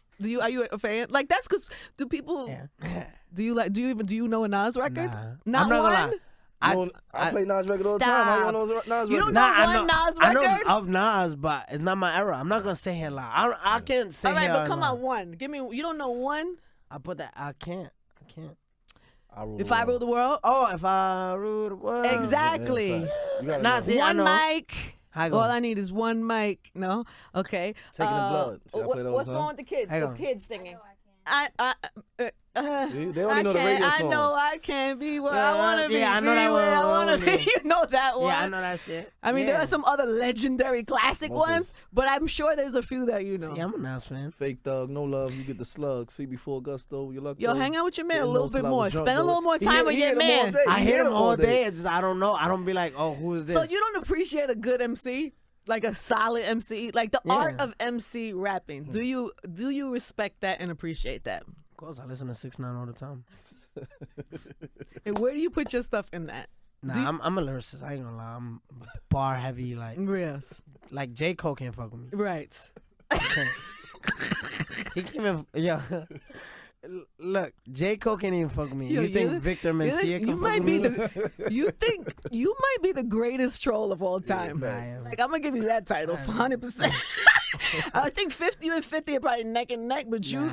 Are you a fan? Like that's because do people? Yeah. Do you know a Nas record? Nah. Not one. I play Nas record all the time. How you know Nas record? You don't know one Nas record? I know of Nas, but it's not my era. I'm not gonna say here lie. I can't say here. All right, but come lie. on, one. Give me. You don't know one? I put that. I can't. If I rule the world? Oh, if I rule the world. Exactly. Nah, see, one I mic. All I need is one mic. No? Okay. Taking the blood. What's going with the kids? The kids singing. See, they only know the radio songs. I know I can't be where I want to be. Yeah, I know that one. I want to be. You know that one. Yeah, I know that shit. I mean, there are some other legendary classic ones, but I'm sure there's a few that you know. See, I'm a Nas fan. Fake Thug, No Love, You Get the Slug, CB4 Gusto, You Luck. Yo, hang out with your man a little bit more. Spend a little more time with your man. I hear him all day. It's just, I don't know. I don't be like, oh, who is this? So you don't appreciate a good MC? Like a solid MC? Like the art of MC rapping. Do you respect that and appreciate that? Of course, I listen to 6ix9ine all the time. And where do you put your stuff in that? Nah, I'm a lyricist. I ain't gonna lie. I'm bar heavy. Yes. Like J. Cole can't fuck with me. Right. He can't even. Yo. Look, J. Cole can't even fuck with me. You think Victor Mencia can fuck with me? You think you might be the greatest troll of all time. Yeah, like I'm gonna give you that title, 100%. I think 50 and 50 are probably neck and neck, but you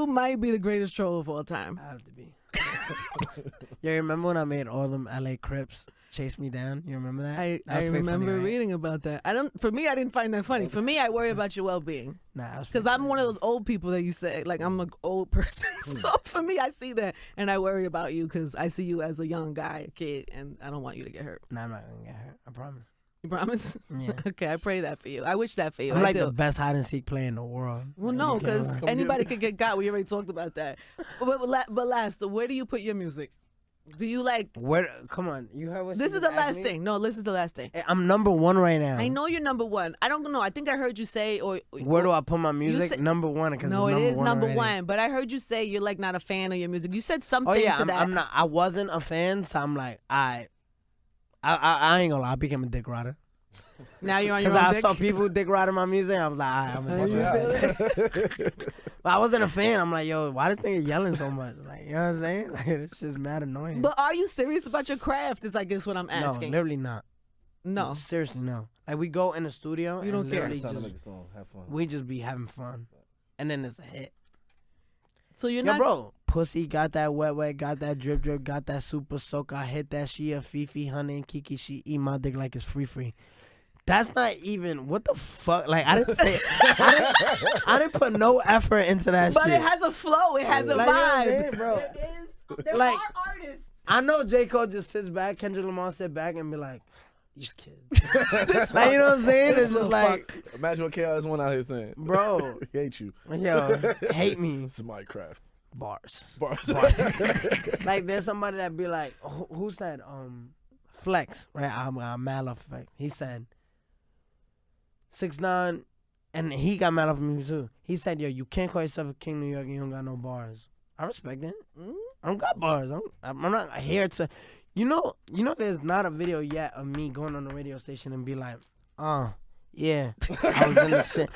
might be the greatest troll of all time. I have to be. You remember when I made all them LA Crips chase me down? You remember that? I remember reading about that. For me, I didn't find that funny. For me, I worry about your well-being. Nah, because I'm one of those old people that you say, like I'm an old person. So for me, I see that and I worry about you because I see you as a young guy, a kid, and I don't want you to get hurt. Nah, I'm not gonna get hurt. I promise. You promise? Yeah. Okay, I pray that for you. I wish that for you. I'm like the best hide and seek player in the world. Well, no, because anybody could get got. We already talked about that. But last, where do you put your music? Do you like? Where? Come on, you heard what? This is the last thing. No, this is the last thing. I'm number one right now. I know you're number one. I don't know. I think I heard you say where do I put my music? Number one. No, it is number one. But I heard you say you're like not a fan of your music. You said something to that. I'm not. I wasn't a fan, so I'm like, I ain't gonna lie. I became a dick rider. Now you're on your own dick? Because I saw people dick riding my music. I was like, I'm a dick rider. But I wasn't a fan. I'm like, yo, why this nigga yelling so much? Like, you know what I'm saying? Like, it's just mad annoying. But are you serious about your craft? Is I guess what I'm asking. No, literally not. No. Seriously, no. Like, we go in the studio. You don't care. Just, have fun. We just be having fun. And then it's a hit. So you're not. Bro, Pussy got that wet, got that drip, got that super soak. I hit that. She a Fifi, honey, and Kiki. She eat my dick like it's free. That's not even, what the fuck? Like, I didn't say, I didn't put no effort into that shit. But it has a flow. It has a vibe. You know bro. There like, are artists. I know J. Cole just sits back, Kendrick Lamar sit back and be like, these kids. Like, you know what I'm saying? It's just like. Imagine what Chaos one out here saying. Bro. He hate you. Yo, hate me. It's my craft. Bars. Like, there's somebody that be like, who said, Flex, right? I'm mad off Flex. He said, 6ix9ine, and he got mad off me too. He said, yo, you can't call yourself a king New York and you don't got no bars. I respect that. I don't got bars. I'm not here to, you know, there's not a video yet of me going on the radio station and be like, yeah, I was in the shit.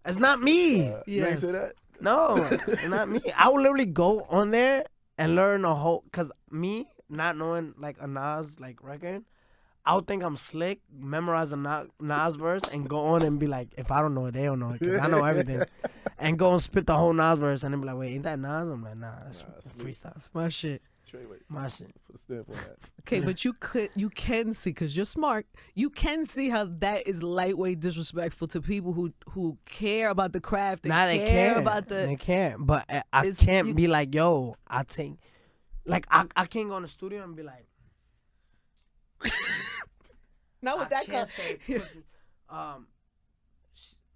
It's not me. Yes. You ain't say that? No, it's not me. I would literally go on there and learn a whole, cause me not knowing like a Nas like record, I'll think I'm slick, memorize a Nas verse, and go on and be like, if I don't know it, they don't know it, because I know everything. And go and spit the whole Nas verse, and then be like, wait, ain't that Nas? I'm like, nah, that's freestyle. That's my shit. My shit. Put a stamp on that. Okay, but you can see, because you're smart, you can see how that is lightweight disrespectful to people who care about the craft. They care about the. They care, but I can't be like, yo, I think, like, I can't go in the studio and be like, not with that can't say pussy.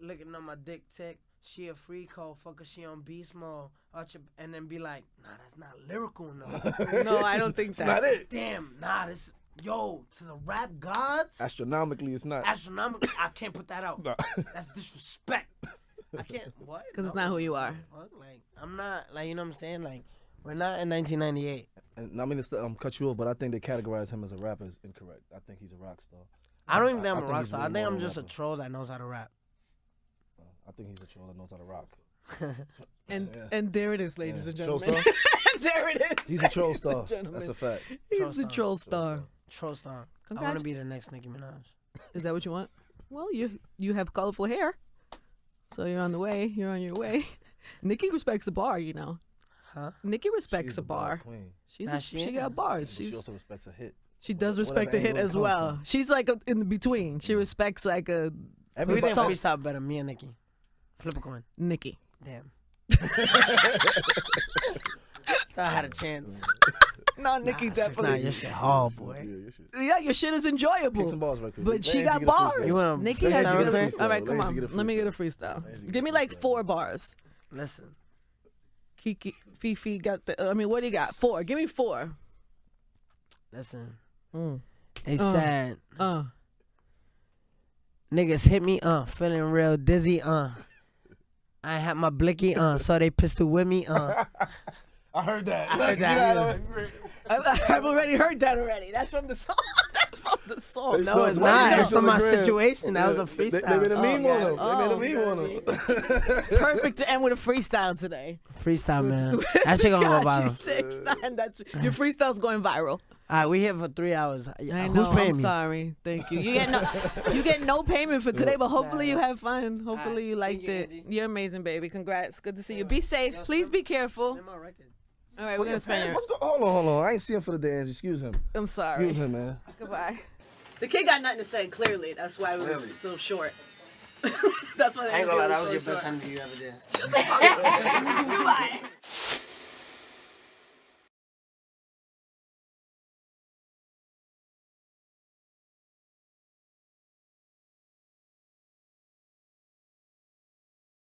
Looking on my dick tick. She a free code, fucker, she on beast mode. And then be like, nah, that's not lyrical enough. No, I don't think That's not it. Damn, nah, this, yo, to the rap gods. Astronomically, it's not. Astronomically, I can't put that out. No. That's disrespect. I can't, what? Because it's not who you are. Like, I'm not, like, you know what I'm saying? Like, we're not in 1998. And I mean to cut you off, but I think they categorize him as a rapper is incorrect. I think he's a rock star. I don't even think I'm a rock he's star. really I think more I'm of a just a rapper. troll that knows how to rap. I think he's a troll that knows how to rock. And there it is, ladies and Troll gentlemen. star? There it is. He's a troll star. Gentlemen. That's a fact. He's the troll star. Troll star. I want to be the next Nicki Minaj. Is that what you want? Well, you have colorful hair, so you're on the way. You're on your way. Nicki respects a bar, you know. Huh? Nicki respects She's a bar. Queen. She got bars. She also respects a hit. She does respect the hit angle it as comes well. from. She's like in the between. She respects like a Who you think song. freestyle better, me and Nicki? Flip a coin. Nicki. Damn. I had a chance. No, Nicki Nah, definitely. your shit hard, boy. Yeah, your shit. Yeah, your shit is enjoyable. Kick some bars right quick. But Let she Angie got get a freestyle. bars. You wanna Nikki freestyle has real really. quick? All right, Let come Angie on. get a Let me get a freestyle. freestyle. Angie Give get me a like freestyle. 4 bars. Listen. Kiki, Fifi got the. I mean, what do you got? 4. Give me 4. Listen. Mm. They said, niggas hit me, feeling real dizzy, I had my blicky, so they pistol with me, I heard that. I heard that. I've already heard that already. That's from the song. That's from the song. No, it's not. It's from my situation. That was a freestyle. They made a meme on him. Oh. They made a meme on him. It's perfect to end with a freestyle today. Freestyle, man. That shit gonna go viral. Tekashi 6ix9ine. That's your freestyle's going viral. All right, we here for 3 hours. I Who's know. paying I'm me? sorry. Thank you. You get no payment for today, but hopefully you have fun. Hopefully you liked it. You're amazing, baby. Congrats. Good to see you. Be safe. Please be careful. All right, we're gonna spend your. Hold on. I ain't see him for the day, Angie. Excuse him. I'm sorry. Excuse him, man. Goodbye. The kid got nothing to say. Clearly, that's why it was so short. That's why. I ain't gonna lie, that was your best interview you ever did.